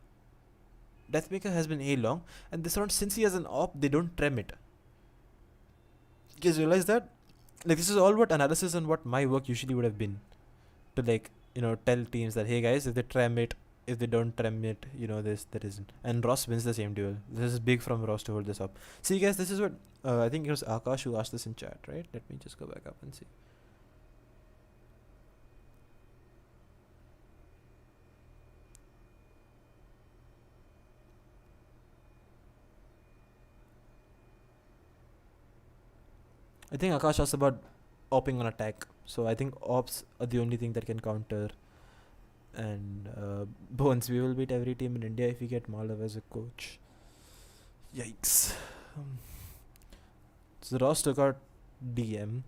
Deathmaker has been A long, and this round, since he has an op, they don't trim it. You guys realize that? Like, this is all what analysis and what my work usually would have been. To, like, you know, tell teams that, hey guys, if they trim it, if they don't trim it, you know, that isn't. And Ross wins the same duel. This is big from Ross to hold this up. See guys, this is what, I think it was Akash who asked this in chat, right? Let me just go back up and see. I think Akash asked about opping on attack. So I think ops are the only thing that can counter. And Bones, we will beat every team in India if we get Malav as a coach. Yikes. So Ross took out DM.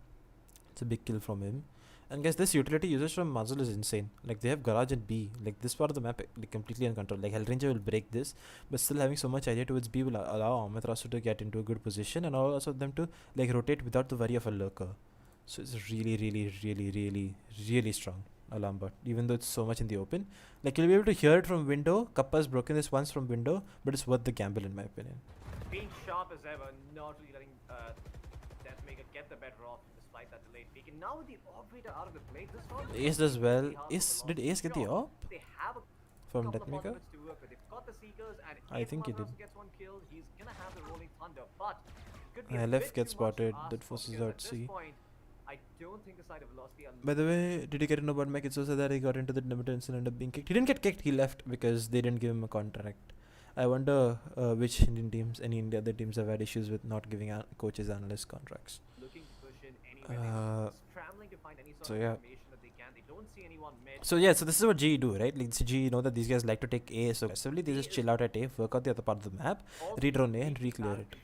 It's a big kill from him. And guys, this utility usage from Muzzle is insane. Like, they have Garage and B. Like, this part of the map, like, completely uncontrolled. Like, Hellranger will break this, but still having so much idea towards B will allow Amethyst to get into a good position, and also them to, like, rotate without the worry of a lurker. So it's really strong alarm bot, even though it's so much in the open. Like, you'll be able to hear it from window. Kappa's broken this once from window, but it's worth the gamble in my opinion. Being sharp as ever, not really letting Deathmaker get the better off despite that delayed peak. And now with the operator out of the play, this round Ace does well. Did Ace get the op they have a from couple of Deathmaker? ultimates to work with. They've got the Seekers, and I if think he Malav did. gets one kill, he's gonna have the Rolling Thunder, but it could be a LF bit gets too much to spotted. ask That for forces kills. out At this C. point, I don't think the side of Velocity are By the way, did you get to know about Mike? It's also that he got into the limiter and ended up being kicked. He didn't get kicked, he left because they didn't give him a contract. I wonder which Indian teams, any India other teams have had issues with not giving coaches, analysts contracts. looking to push in anywhere. They're scrambling to find any sort so of yeah. information that they can. They don't see anyone mid. So yeah, so this is what GE do, right? Like GE know that these guys like to take A, so aggressively they just chill out at A, work out the other part of the map, Also, redrone A and breach re-clear balance. it.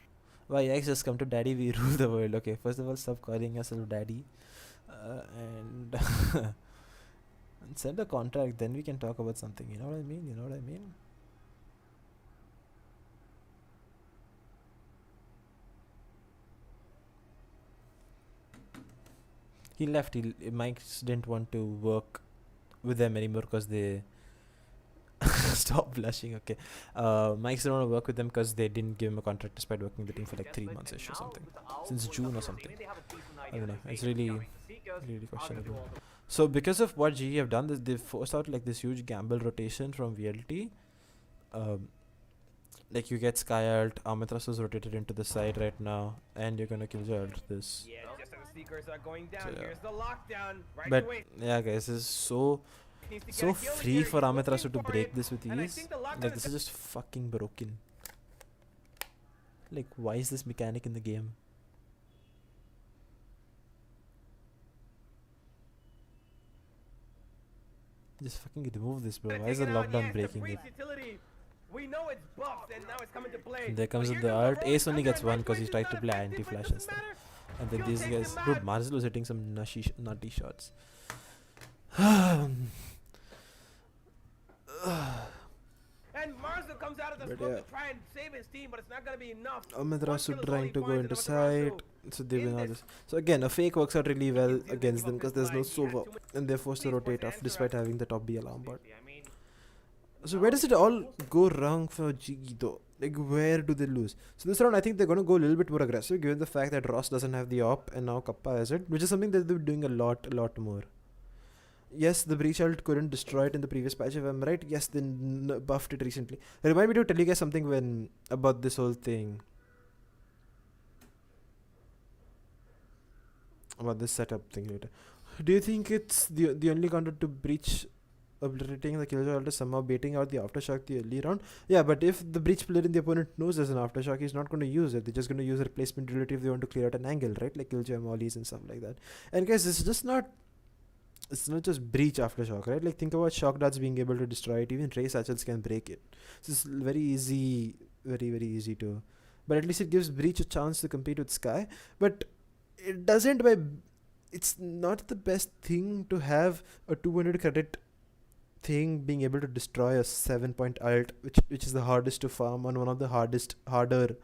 Why X just come to daddy, we rule the world. Okay, first of all, stop calling yourself daddy, and and send a contract. Then we can talk about something. You know what I mean? You know what I mean? He left. Mike didn't want to work with them anymore because they stop blushing. Okay, Mike's didn't want to work with them because they didn't give him a contract despite working with the team for like 3 Desperate, months and ish or now something. with the owls Since going June up or the something. lane, they have a decent I idea don't know. of the It's phase really, coming. The Seekers really are gonna questionable. do all the So because of what GE have done, they've forced out like this huge gamble rotation from VLT. Like you get Sky ult, Amethyst is rotated into the side right now, and you're gonna kill ult this. Yeah, just as the Seekers are going down, So, yeah. here's the lockdown. Right But away. yeah, guys, this is so Needs to get so a kill free here. for He's Amethyst to looking for break it, this with and I ease. think the lockdown Like is this is just fucking broken. Like why is this mechanic in the game? Just fucking remove this, bro. gonna Why is take the it out. lockdown Yes, the breaking breach it? utility. We know it's buffed, and now it's coming to play. And there comes But with here the comes ult. Rogue Ace only under, gets and one because Red he's Witch tried is to not play effective, but anti-flash it and doesn't stuff. matter. And then Kill these takes guys, him dude, back. Marzel was hitting some nutty shots. And Marzo comes out of the But smoke yeah. to try and save his team, but it's not gonna be enough. Amaterasu One kill is all trying he to go finds, into and Amaterasu site, so they in win all this- this. So again, a fake works out really well can do against give them up because his there's no life. He had Sova, too many- and they're forced to Please rotate force off answer despite out. having the top B alarm bot. I mean, So where does it all go wrong for GE though? Like where do they lose? So this round I think they're gonna go a little bit more aggressive given the fact that Ross doesn't have the op and now Kappa has it, which is something that they're doing a lot more. Yes, the breach ult couldn't destroy it in the previous patch if I'm right. Yes, they buffed it recently. Remind me to tell you guys something when about this whole thing. About this setup thing later. Do you think it's the only counter to breach obliterating the killjoy ult is somehow baiting out the aftershock the early round? Yeah, but if the breach player in the opponent knows there's an aftershock, he's not going to use it. They're just going to use a replacement ability if they want to clear out an angle, right? Like killjoy mollies and stuff like that. And guys, it's not just breach aftershock, right? Like think about shock darts being able to destroy it. Even ray satchels can break it. So it's very easy, very easy to. But at least it gives breach a chance to compete with Sky. But it doesn't by. It's not the best thing to have a 200 credit thing being able to destroy a 7-point ult, which is the hardest to farm on one of the harder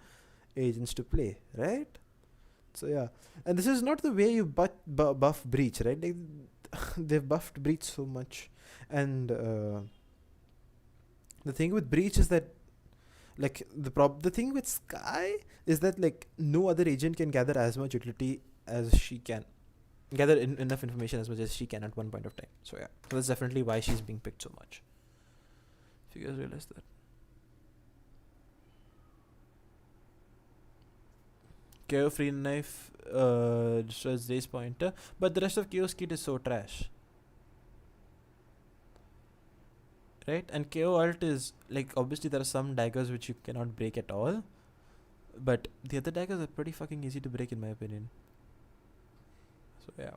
agents to play, right? So yeah, and this is not the way you buff breach, right? Like they've buffed breach so much, and the thing with breach is that like the thing with Sky is that like no other agent can gather as much utility as she can. Gather enough information as much as she can at one point of time. So yeah, so that's definitely why she's being picked so much. If you guys realize that. KO free knife destroys race pointer, but the rest of KO's kit is so trash. Right? And KO ult is like obviously there are some daggers which you cannot break at all. But the other daggers are pretty fucking easy to break in my opinion. So yeah.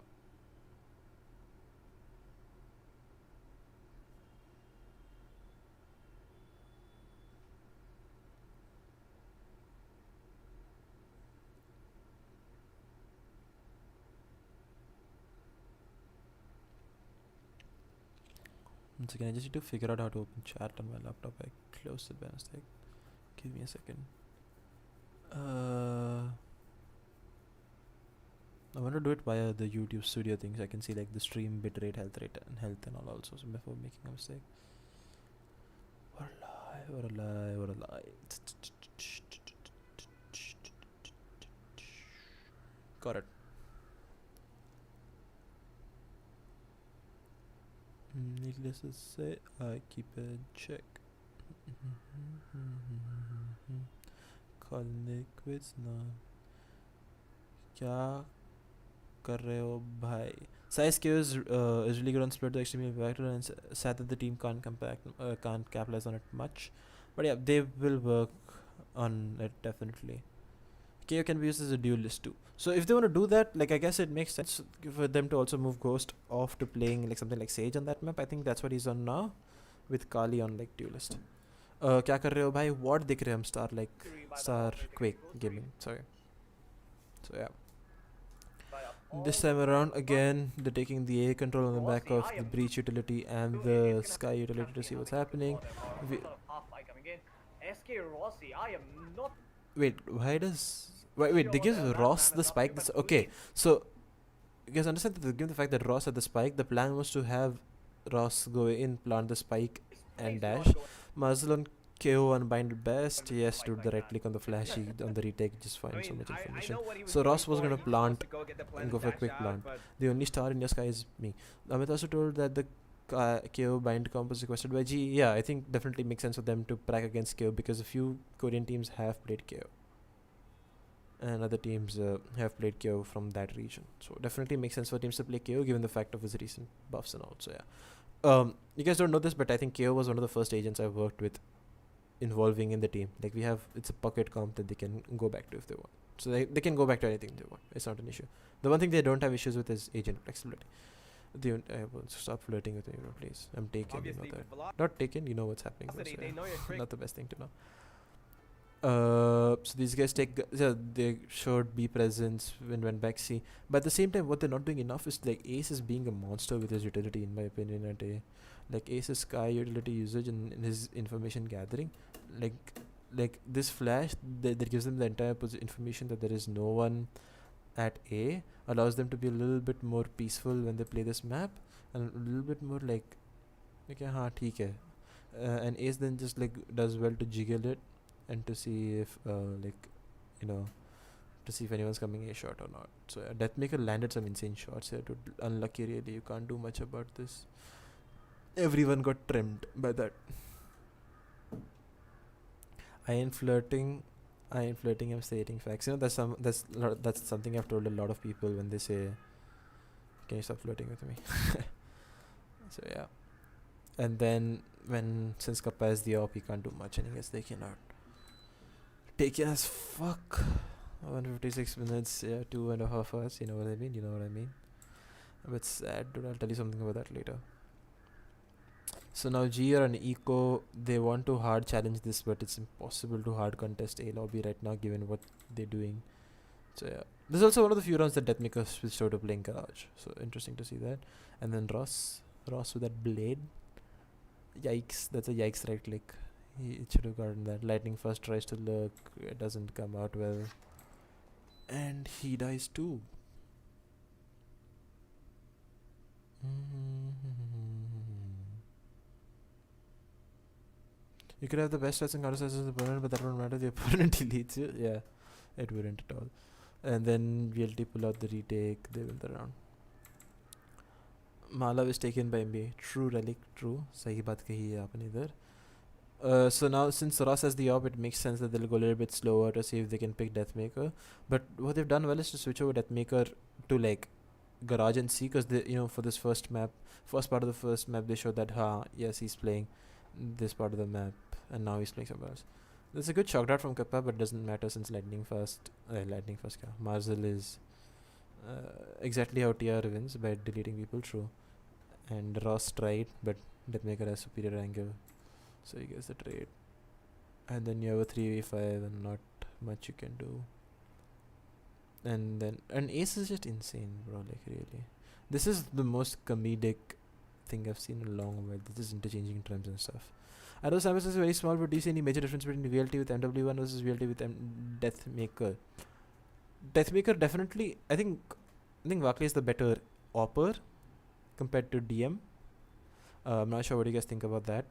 Once again, I just need to figure out how to open chat on my laptop. I closed it by mistake. Give me a second. I want to do it via the YouTube studio things. I can see like the stream bitrate, health rate, and health and all also. So before making a mistake. What a lie. Got it. Needless to say, I keep a check. Call liquids now. क्या कर रहे हो भाई? Size Q is really good on split, extremely impactful, and sad that the team can't capitalize on it much. But yeah, they will work on it definitely. KO can be used as a duelist too. So if they want to do that, like I guess it makes sense for them to also move Ghost off to playing like something like Sage on that map. I think that's what he's on now, with Kali on like duelist. क्या कर रहे हो भाई? What देख रहे हैं हम? Star Quake Gaming. Sorry. So yeah. This time around, again, they're taking the A control on the back of the breach utility and the sky utility to see what's happening. Wait, why does... Wait, they give Ross the spike? Okay, so you guys understand that given the fact that Ross had the spike, the plan was to have Ross go in, plant the spike and dash. Muzzle on KO unbind best. Yes, dude, the right click on the flashy on the retake just finds so much information. So Ross was gonna plant and go for a quick plant. The only star in your sky is me. Amit also told that the KO bind comp was requested by G. Yeah, I think definitely makes sense for them to prac against KO because a few Korean teams have played KO. And other teams have played KO from that region. So definitely makes sense for teams to play KO given the fact of his recent buffs and all. So yeah. You guys don't know this, but I think KO was one of the first agents I worked with involving in the team. Like we have, it's a pocket comp that they can go back to if they want. So they can go back to anything they want. It's not an issue. The one thing they don't have issues with is agent flexibility. I will stop flirting with me, bro, please. I'm taken, Obviously, you know that. with Not taken, you know what's happening. So bro, they yeah. know your trick. Not the best thing to know. So these guys they showed B presence when went back C, but at the same time what they're not doing enough is like Ace is being a monster with his utility in my opinion at A. Like Ace's sky utility usage and his information gathering, like this flash that gives them the entire information that there is no one at A, allows them to be a little bit more peaceful when they play this map and a little bit more like okay हाँ ठीक है, and Ace then just like does well to jiggle it and to see if like you know, to see if anyone's coming A shot or not. So Deathmaker landed some insane shots here. Dude, unlucky really, you can't do much about this. Everyone got trimmed by that. I ain't flirting, I'm stating facts. You know, that's something I've told a lot of people when they say, can you stop flirting with me? So yeah. And then since Kappa is the op, he can't do much, and I guess they cannot. Taken as fuck. 156 minutes, yeah, 2.5 hours. You know what I mean. A bit sad, dude. I'll tell you something about that later. So now G are an eco. They want to hard challenge this, but it's impossible to hard contest A lobby right now given what they're doing. So yeah, this is also one of the few rounds that Deathmaker switched out to playing Garage. So interesting to see that. And then Ross with that blade. Yikes! That's a yikes right click. It should have gotten that. Lightning first tries to lurk. It doesn't come out well. And he dies too. You could have the best stats and counter stats as the opponent, but that won't matter. The opponent deletes you. Yeah, it wouldn't at all. And then VLT pull out the retake. They win the round. Malav is taken by MBA. True relic. True. Sahi baat kahi hai aapne idhar. So now since Ross has the op, it makes sense that they'll go a little bit slower to see if they can pick Deathmaker. But what they've done well is to switch over Deathmaker to like Garage and C, because they, you know, for this first part of the first map, they showed that yes, he's playing this part of the map, and now he's playing somewhere else. There's a good shock dart from Kappa, but doesn't matter since Lightning Fast Marzel is exactly how TR wins, by deleting people. True. And Ross tried, but Deathmaker has superior angle, so he gets the trade. And then you have a 3v5 and not much you can do. And Ace is just insane, bro, like really. This is the most comedic thing I've seen in a long while. This is interchanging terms and stuff. I know Samus is very small, but do you see any major difference between VLT with MW1 versus VLT with Deathmaker? Deathmaker definitely, I think Vakley is the better opper compared to DM. I'm not sure what you guys think about that.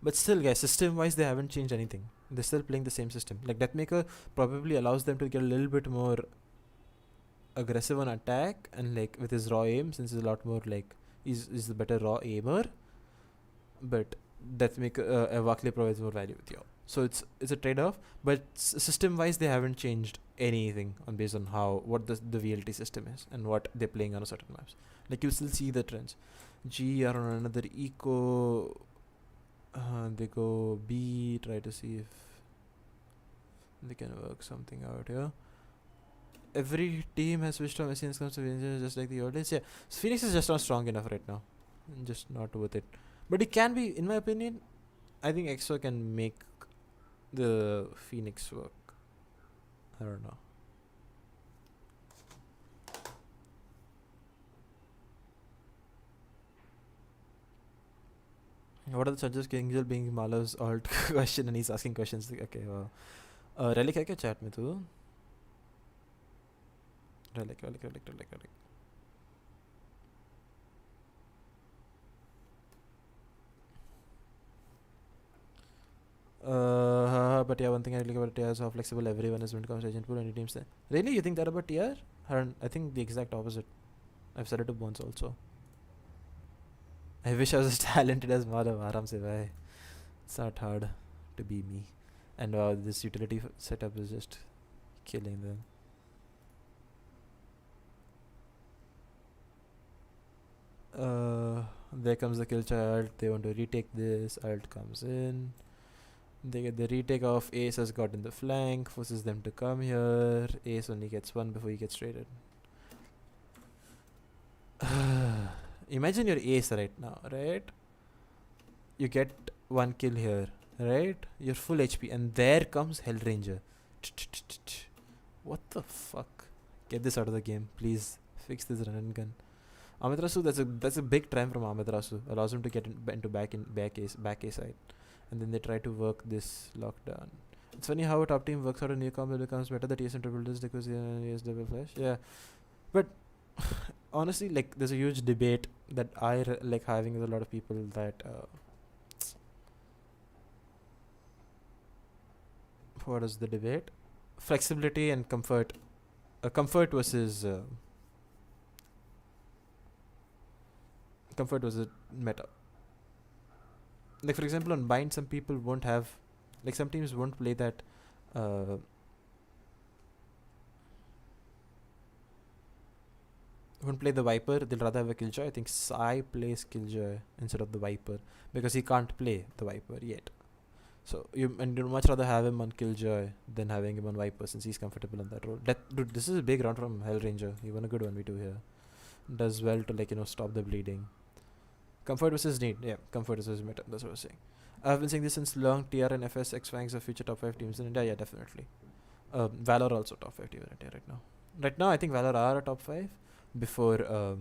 But still, guys, system-wise, they haven't changed anything. They're still playing the same system. Like, Deathmaker probably allows them to get a little bit more aggressive on attack, and like with his raw aim, since he's a lot more like he's the better raw aimer. But Deathmaker, Vakley provides more value with you. So it's a trade-off. But system-wise, they haven't changed anything based on what the VLT system is and what they're playing on a certain maps. Like, you still see the trends. G are on another eco. They go B, try to see if They can work something out here. Every team has switched from SCNs comes to Phoenix just like the old days. Yeah, so Phoenix is just not strong enough right now. Just not worth it. But it can be, in my opinion, I think EXO can make the Phoenix work. I don't know. What are the chances of Angel being Malav's alt question and he's asking questions? Okay, wow. Relic है क्या chat में तू? Relic. But yeah, one thing I really like about TR is how flexible everyone is when it comes to agent pool and any teams there. Really? You think that about TR? I think the exact opposite. I've said it to Bones also. I wish I was as talented as Malav. Aaram se bhai. It's not hard to be me. And wow, this utility setup is just killing them. There comes the kill child. They want to retake this. Alt comes in. They get the retake of Ace has gotten the flank, forces them to come here. Ace only gets one before he gets traded. Imagine you're Ace right now, right? You get one kill here, right? You're full HP, and there comes Hellranger. What the fuck? Get this out of the game, please. Fix this run and gun. Amiterasu, that's a big try from Amiterasu. Allows him to get into back A side, and then they try to work this lockdown. It's funny how a top team works out a new combo becomes better. The TS and triple this because he has double flash. Yeah, but honestly, like, there's a huge debate that I like having with a lot of people that what is the debate? Flexibility and comfort. Comfort versus meta. Like, for example, on bind, some people won't have, like, some teams won't play that won't play the Viper. They'll rather have a Killjoy. I think Sai plays Killjoy instead of the Viper because he can't play the Viper yet. So you'd much rather have him on Killjoy than having him on Viper since he's comfortable in that role. Dude, this is a big round from Hellranger. He won a good 1v2 here. Does well to, like, stop the bleeding. Comfort versus need. Yeah, comfort versus meta. That's what I was saying. I've been saying this since long. TR and FS, X-Fangs are future top 5 teams in India. Yeah, definitely. Valor also top 5 team in India right now. Right now, I think Valor are a top 5 before.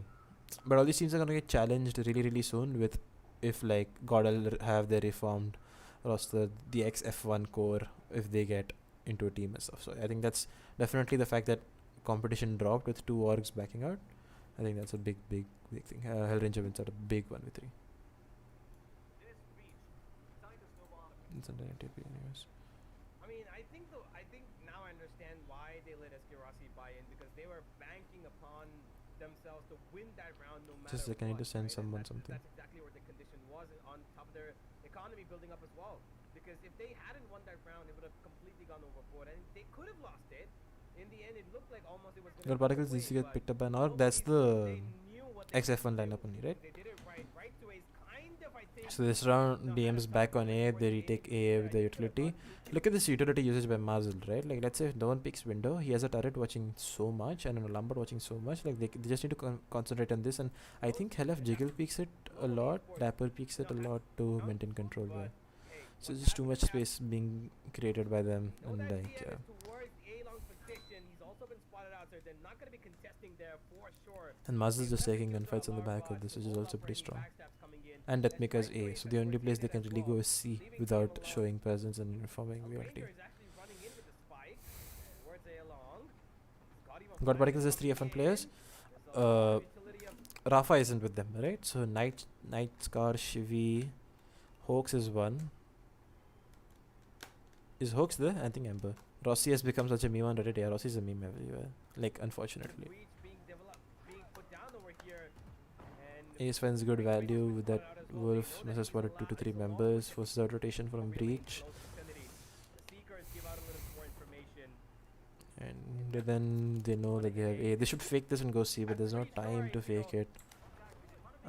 But all these teams are going to get challenged really, really soon with if, like, God'll have their reformed roster, the XF1 core, if they get into a team and stuff. So I think that's definitely the fact that competition dropped with 2 orgs backing out. I think that's a big thing. Hellranger wins out a big 1v3. It's under TP anyways. I mean, I think now I understand why they let SK Rossi buy in, because they were banking upon themselves to win that round no matter Just like, I need to what, send right? someone And something. that's exactly what the condition was, on top of their economy building up as well. Because if they hadn't won that round, it would have completely gone overboard, and they could have lost it. In the end, it looked like almost it was going Your to particles needs to get picked up by an org. That's the XF1 lineup only, right? They did it right to Ace, kind of, I think. So this round, DM's back on A. They retake A with the utility. Look at this utility usage by Mazel, right? Like, let's say if no one picks window, he has a turret watching so much and a Lombard watching so much. Like, they just need to concentrate on this. And I think Helef Jiggle peeks it a lot. Dapper peeks it a lot to maintain control by. So just too much space being created by them, and like, yeah. And Maz is just taking gunfights on the back of this, which is also pretty strong. And Deathmaker is A, so the only place they can really go is C without showing presence and informing VLT. God Particles has 3 F1 players. Rafa isn't with them, right? So Night Scar, Shivi, Hoax is 1. Is Hoax there? I think Ember. Rossi has become such a meme on Reddit. Yeah, Rossi is a meme everywhere. Like, unfortunately. Ace finds good value with that Wolf. Must have spotted 2 to 3 members. Forces out rotation from Breach. And then they know that they have A. They should fake this and go C, but there's no time to fake it.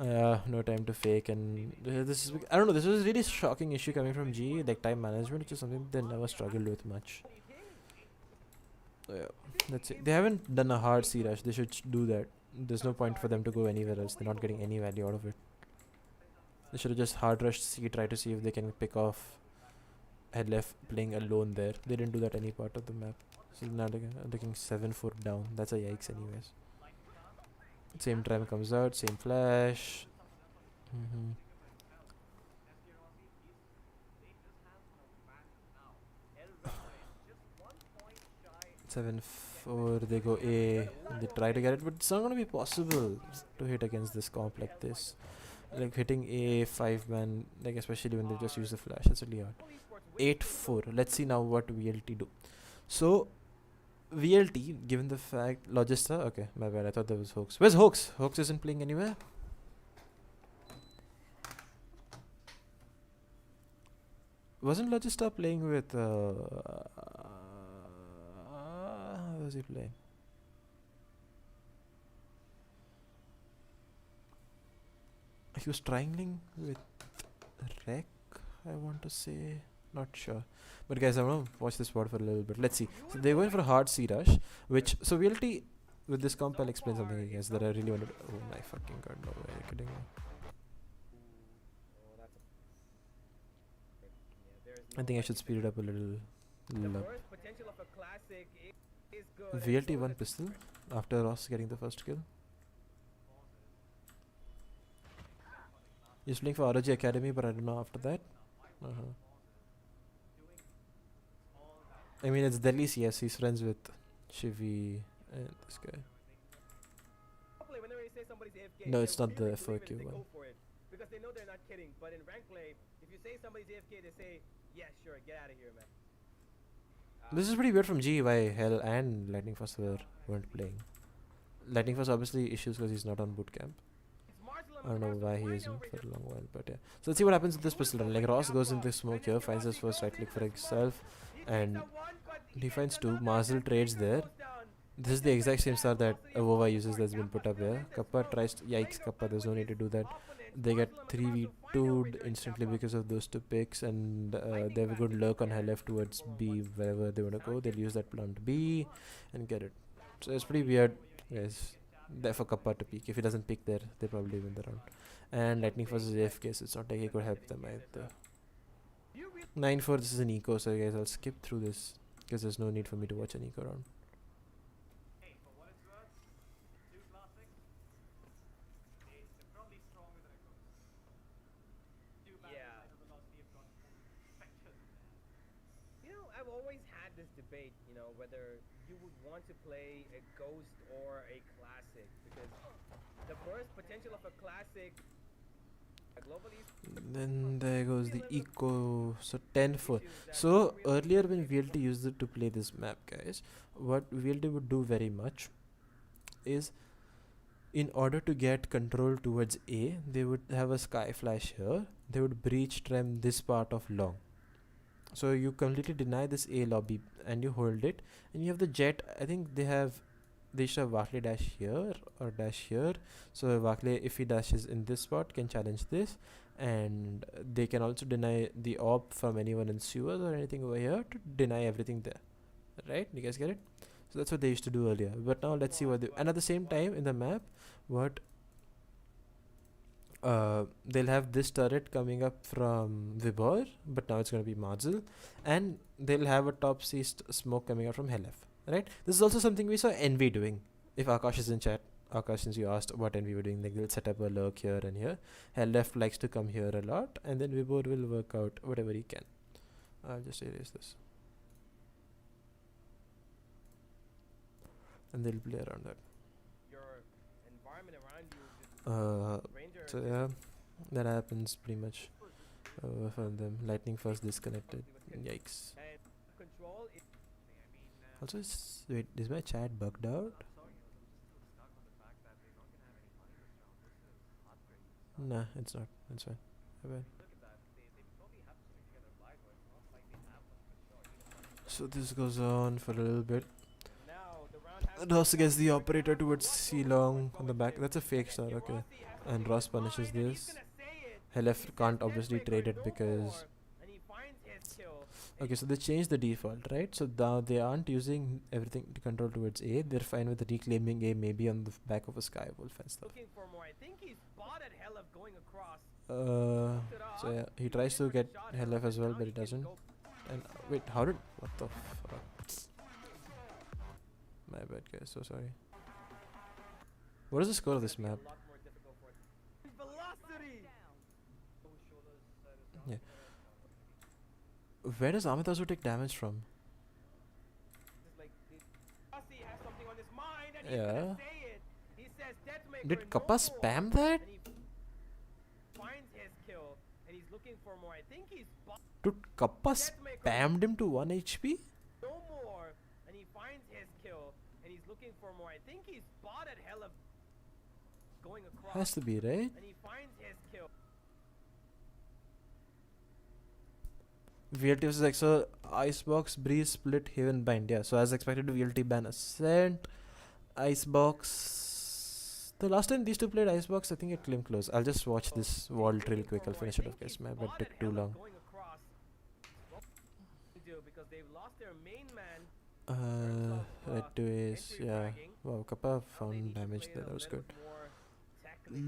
No time to fake, and this is, I don't know, this was a really shocking issue coming from G, like time management, which is something they never struggled with much. So yeah, that's it. They haven't done a hard C rush. They should do that. There's no point for them to go anywhere else. They're not getting any value out of it. They should have just hard rushed C, try to see if they can pick off LF playing alone there. They didn't do that any part of the map. So now they're looking 7-4 down. That's a yikes anyways. Same tram comes out, same flash. 7-4, they go A, they try to get it, but it's not gonna be possible to hit against this comp like this. Like hitting A 5-man, like especially when they just use the flash, that's really hard. 8-4. Let's see now what VLT do. So VLT, given the fact Logista, okay, my bad, I thought there was Hoax. Where's Hoax? Hoax isn't playing anywhere. Wasn't Logista playing with how was he playing? He was triangling with Rek, I want to say. Not sure. But guys, I want to watch this board for a little bit. Let's see. So they're going for a hard C rush, which, so VLT, with this comp, I'll explain something, I guess, that I really wanted to, oh my fucking god, no way, you're kidding me. I think I should speed it up a little. VLT one pistol after Ross getting the first kill. He's playing for ROG Academy, but I don't know after that. I mean, it's Delhi CS. He's friends with Shivi and this guy. No, it's not the FOQ one. Because they know they're not kidding. But in rank play, if you say somebody's AFK, they say, yeah, sure, get out of here, man. This is pretty weird from G why Hell and Lightning Fast weren't playing. Lightning Fast obviously issues because he's not on bootcamp. I don't know why he isn't for a long while, but yeah. So let's see what happens with this pistol run. Like Ross goes into smoke here, finds his first right click for himself, and he finds two. Marzel trades there. This is the exact same star that Avova uses that's been put up there. Kappa tries to, yikes Kappa, there's no need to do that. They get 3v2'd instantly because of those two picks, and they have a good lurk on left towards B, wherever they want to go. They'll use that plant B and get it. So it's pretty weird, guys. There for Kappa to peek. If he doesn't pick there, they probably win the round. And Lightning Force is AFK, so it's not like he could help them either. 9-4, this is an eco, so guys, I'll skip through this because there's no need for me to watch an eco round. I've always had this debate, whether you would want to play a Ghost or a Classic, because the burst potential of a Classic globally. Then there goes the eco, so 10-4. So earlier when VLT used it to play this map, guys, what VLT would do very much is, in order to get control towards A, they would have a sky flash here. They would breach tram this part of long. So you completely deny this A lobby and you hold it, and you have the jet. I think they should have Wakle dash here or dash here. So Wakle, if he dashes in this spot, can challenge this, and they can also deny the op from anyone in sewers or anything over here to deny everything there. Right? You guys get it? So that's what they used to do earlier. But now let's see what they, and at the same time in the map, what they'll have this turret coming up from Vibor, but now it's going to be Marzel, and they'll have a top C smoke coming out from Helef, right? This is also something we saw Envy doing. If Akash is in chat, Akash, since you asked what Envy were doing, like they'll set up a lurk here and here. Helef likes to come here a lot, and then Vibor will work out whatever he can. I'll just erase this. And they'll play around that. Your environment around you So yeah, that happens pretty much for them. Lightning first disconnected. Yikes. Also, wait, is my chat bugged out? Nah, it's not. It's fine. So this goes on for a little bit. Ross gets the operator towards C long on the back. That's a fake star, okay. And Ross punishes this. Helef can't obviously trade it because Okay, so they changed the default, right? So now they aren't using everything to control towards A. They're fine with reclaiming A, maybe on the back of a Skywolf and stuff. Looking for more. I think he's spotted Hell going across. So yeah, he tries to get LF as well, but he doesn't. And wait, how did? What the fuck? My bad, guys. So sorry. What is the score of this map? Velocity. Yeah. Where does Amitazu take damage from? Has something on his mind and Yeah. he's gonna say it. He says Deathmaker Did no Kappa more. spam that? And he finds his kill and he's looking for more. I think he's Dude, Kappa spammed him to 1 HP? no more and he finds his kill and he's looking for more. I think he's spotted Hella going across Has to be, right? and he finds his kill. VLT was like, so Icebox, Breeze, Split, Haven, Bind. Yeah, so as expected, VLT ban Ascent, Icebox. The last time these two played Icebox, I think it came close. I'll just watch this vault real quick. I'll finish it off, guys. My bad, took too long. Because they've lost their main man. Red 2 Ace, entry yeah. fragging. Wow, Kappa Now they found need to damage play there. it a That was little good. bit more tactically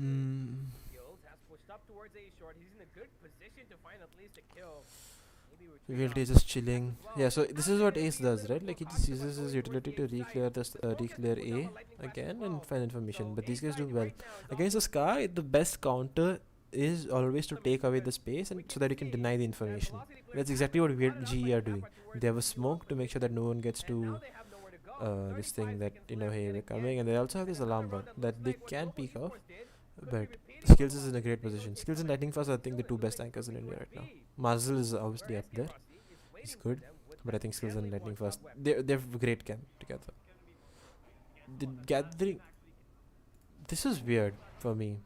skilled. Has pushed up towards A short. He's in a good position to find at least a kill. Maybe VLT is just chilling. Yeah, so this is what Ace does, right? Like he just uses his utility to reclear this, reclear A again and find information. But these guys do well against the Sky. The best counter is always to take away the space and so that you can deny the information. That's exactly what GE are doing. They have a smoke to make sure that no one gets to this thing that hey, we're coming, and they also have this alarm bot that they can peek off. But Skills is in a great position. Skills and Lightning Fast are, I think, the two best anchors in India right now. Marzel is obviously up there. He's good. But I think Skills and Lightning Fast, they're great camp together. The gathering... This is weird for me.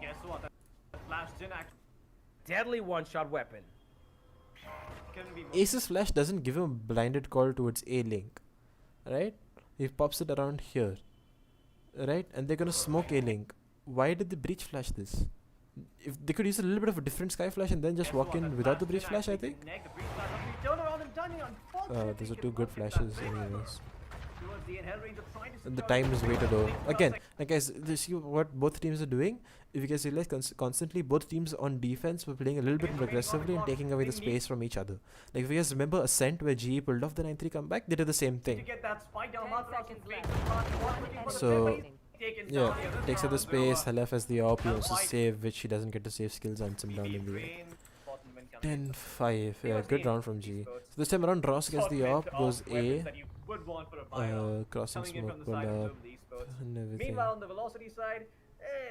Guess what? That flash didn't actually Deadly one-shot weapon. couldn't be more. Ace's flash doesn't give him a blinded call towards A link. Right? He pops it around here. Right? And they're gonna smoke A link. Why did the breach flash this? If they could use a little bit of a different sky flash and then just walk in without the breach flash, I think. Those are two good flashes anyways. And the time is way too low. Again, like guys, you see what both teams are doing? If you guys realize constantly, both teams on defense were playing a little bit more aggressively and taking away the space from each other. Like if you guys remember Ascent where GE pulled off the 9-3 comeback, they did the same thing. So, yeah, takes up the space, Halef has the op, he also save, which he doesn't get to save skills, hunts him down in the end. 10-5, yeah, good round from GE. So this time around, Ross gets the op, goes A, crossing smoke, pull up, and everything. Meanwhile, on the velocity side,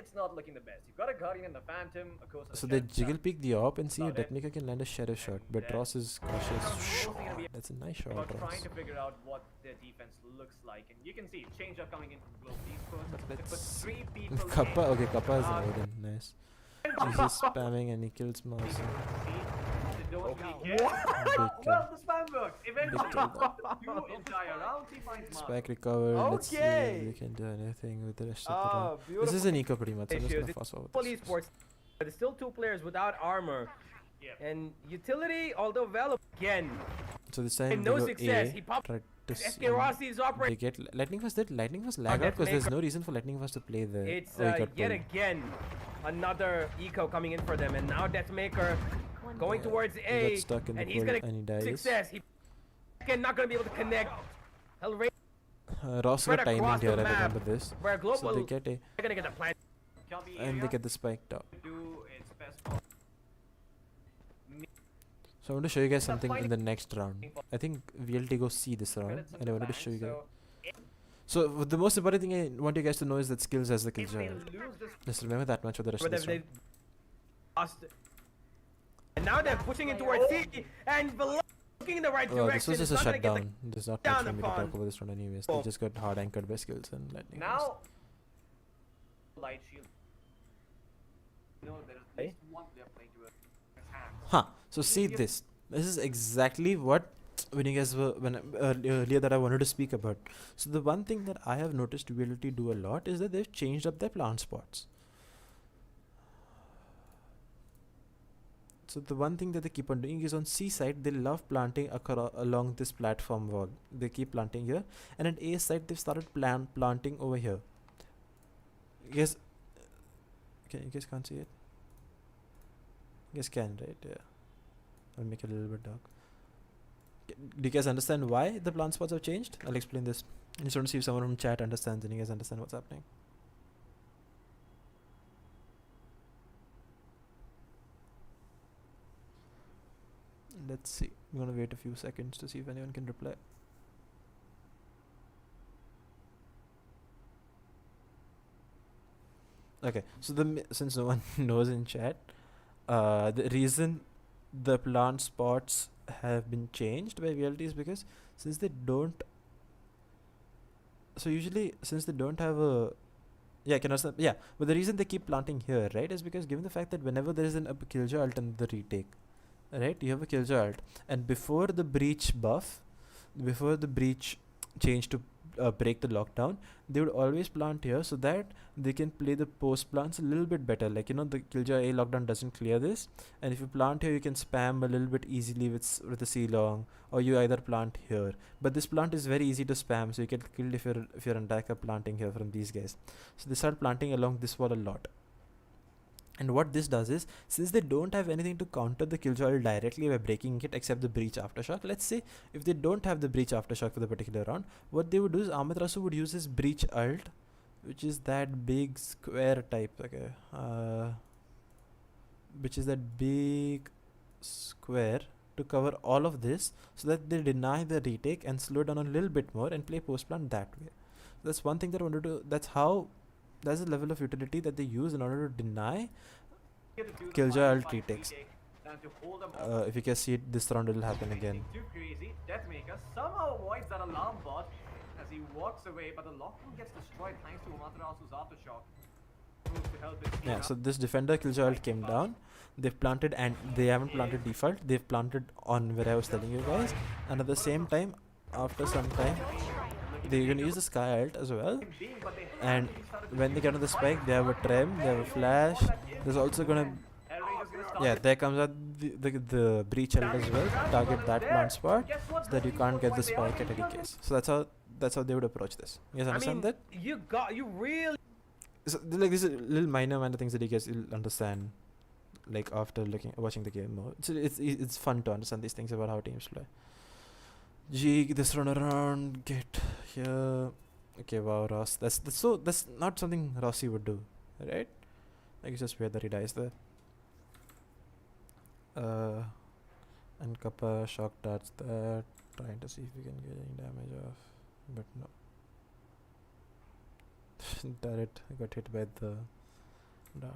it's not looking the best. You've got a Guardian and the Phantom, of course. So they jiggle peek the op and see if Deathmaker can land a Sheriff shot, but Ross is cautious. That's a nice shot, We're Ross. trying to figure out what their defense looks like, and you can see change up coming in from Global Esports. They put Let's 3 people Kappa, in. okay, Kappa is an Odin, nice. He's spamming and he kills Mars. They don't really Big care. kill. Well, the spam works. Eventually, Big kill. 2 entire rounds, he finds Mars. Spike recovered, let's see Okay. if we can do anything with the rest of the round. This Beautiful. is an eco pretty much, so I'm just issues. gonna fast forward Full this. esports. But there's still 2 players without armor. Yep. And utility, although valuable again. So this time And they no go success. A, He popped. tried to SK Rossi is they operating. get Lightning Fast. Did Lightning Fast lag out because there's no reason for Lightning Fast to play there. It's Oh, he got yet pulled. again another eco coming in for them, and now Deathmaker going towards He A, got stuck in the and he's pull gonna and he dies. success. He again not gonna be able to connect. Hellraiser, Ross spread got timing across here, the I map, remember this. where So global they get A they're gonna get the plan. Copy and they area. get the spike top. Do its best for So I want to show you guys something in the next round. I think VLT goes C this round, credits in and the I wanted to bank, show you guys. so So the most important thing I want you guys to know is that Skills has the kill if they child. lose this Just remember that much for the rest of But this they round. lost. And now they're pushing it towards C, and Velo looking in the right Oh, direction. this was just a It's not gonna get shutdown. There's not down much for me to upon. talk over this round anyways. They just got hard anchored by Skills and Lightning Fast. now light shield. No, there is at least one player playing to his hand. Huh. So see this. This is exactly what when you guys were earlier that I wanted to speak about. So the one thing that I have noticed VLT do a lot is that they've changed up their plant spots. So the one thing that they keep on doing is on C side they love planting along this platform wall. They keep planting here, and at A side they've started planting over here. Yes, can you guys can't see it? You guys can, right? Yeah. I'll make it a little bit dark. Do you guys understand why the plant spots have changed? I'll explain this. I just want to see if someone from chat understands and you guys understand what's happening. Let's see. I'm gonna wait a few seconds to see if anyone can reply. Okay, so since no one knows in chat, the reason the plant spots have been changed by VLT is because since they don't, so usually since they don't have a, yeah, can understand, yeah, but the reason they keep planting here, right, is because given the fact that whenever there is a killjoy ult in the retake, right, you have a killjoy ult, and before the breach buff, before the breach change to break the lockdown, they would always plant here so that they can play the post plants a little bit better. Like, you know, the killjoy A lockdown doesn't clear this, and if you plant here you can spam a little bit easily with the C long, or you either plant here. But this plant is very easy to spam, so you get killed if you're an attacker planting here from these guys. So they start planting along this wall a lot. And what this does is, since they don't have anything to counter the killjoy directly by breaking it except the breach aftershock, let's say if they don't have the breach aftershock for the particular round, what they would do is Amaterasu would use his breach ult, which is that big square type, okay, which is that big square, to cover all of this so that they deny the retake and slow down a little bit more and play post plant that way. That's one thing that I wanted to, that's the level of utility that they use in order to deny killjoy ult retakes. If you can see it, this round will happen again. Too crazy. Deathmaker somehow avoids that alarm bot as he walks away, but the lockdown gets destroyed thanks to Amaterasu's aftershock. Moves to help his team Yeah, out. so this defender killjoy ult came down. They've planted, and they haven't planted default. They've planted on where I was telling you guys, and at the same time, after some time, they're gonna use the sky ult as well. And when they get on the spike, they have a trem, they have a flash. There's also gonna, yeah, there comes out the breach ult as well to target that plant spot, so that you can't get the spike at any case. So that's how they would approach this. You guys understand that? You really. So, like, these are little minor things that you guys will understand, like after watching the game more. It's fun to understand these things about how teams play. G, this run around, get here. Okay, wow, Ross. That's not something Rossi would do, right? Like, it's just weird that he dies there. And Kappa shock darts that, trying to see if we can get any damage off, but no. Turret got hit by the dart.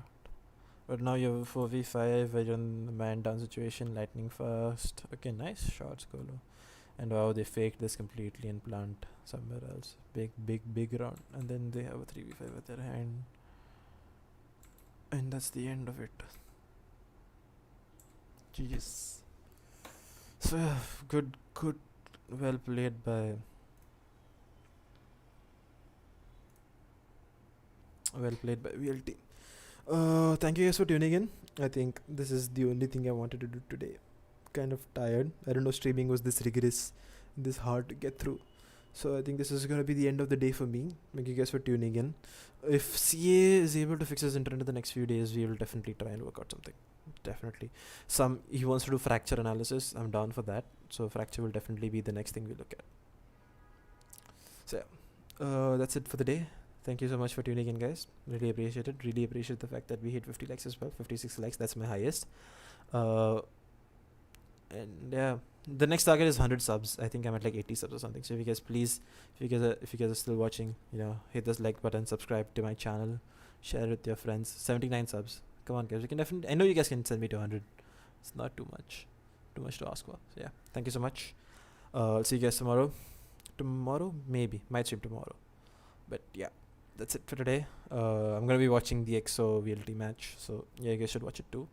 But now you have 4v5 where you're in the man down situation, lightning fast. Okay, nice shots, Colo. And wow, they faked this completely and plant somewhere else. Big round. And then they have a 3v5 at their hand. And that's the end of it. GG's. So yeah, good, well played by VLT. Thank you guys for tuning in. I think this is the only thing I wanted to do today. Kind of tired. I don't know streaming was this rigorous, this hard to get through. So I think this is gonna be the end of the day for me. Thank you guys for tuning in. If CA is able to fix his internet in the next few days, we will definitely try and work out something. Definitely. He wants to do fracture analysis. I'm down for that. So fracture will definitely be the next thing we look at. So yeah, that's it for the day. Thank you so much for tuning in, guys. Really appreciate it. Really appreciate the fact that we hit 50 likes as well. 56 likes. That's my highest. And yeah, the next target is 100 subs. I think I'm at like 80 subs or something. So if you guys if you guys are still watching, hit this like button, subscribe to my channel, share it with your friends. 79 subs. Come on, guys. We can definitely. I know you guys can send me to 100. It's not too much to ask for. So yeah, thank you so much. I'll see you guys tomorrow. Maybe might stream tomorrow. But yeah, that's it for today. I'm gonna be watching the EXO VLT match. So yeah, you guys should watch it too.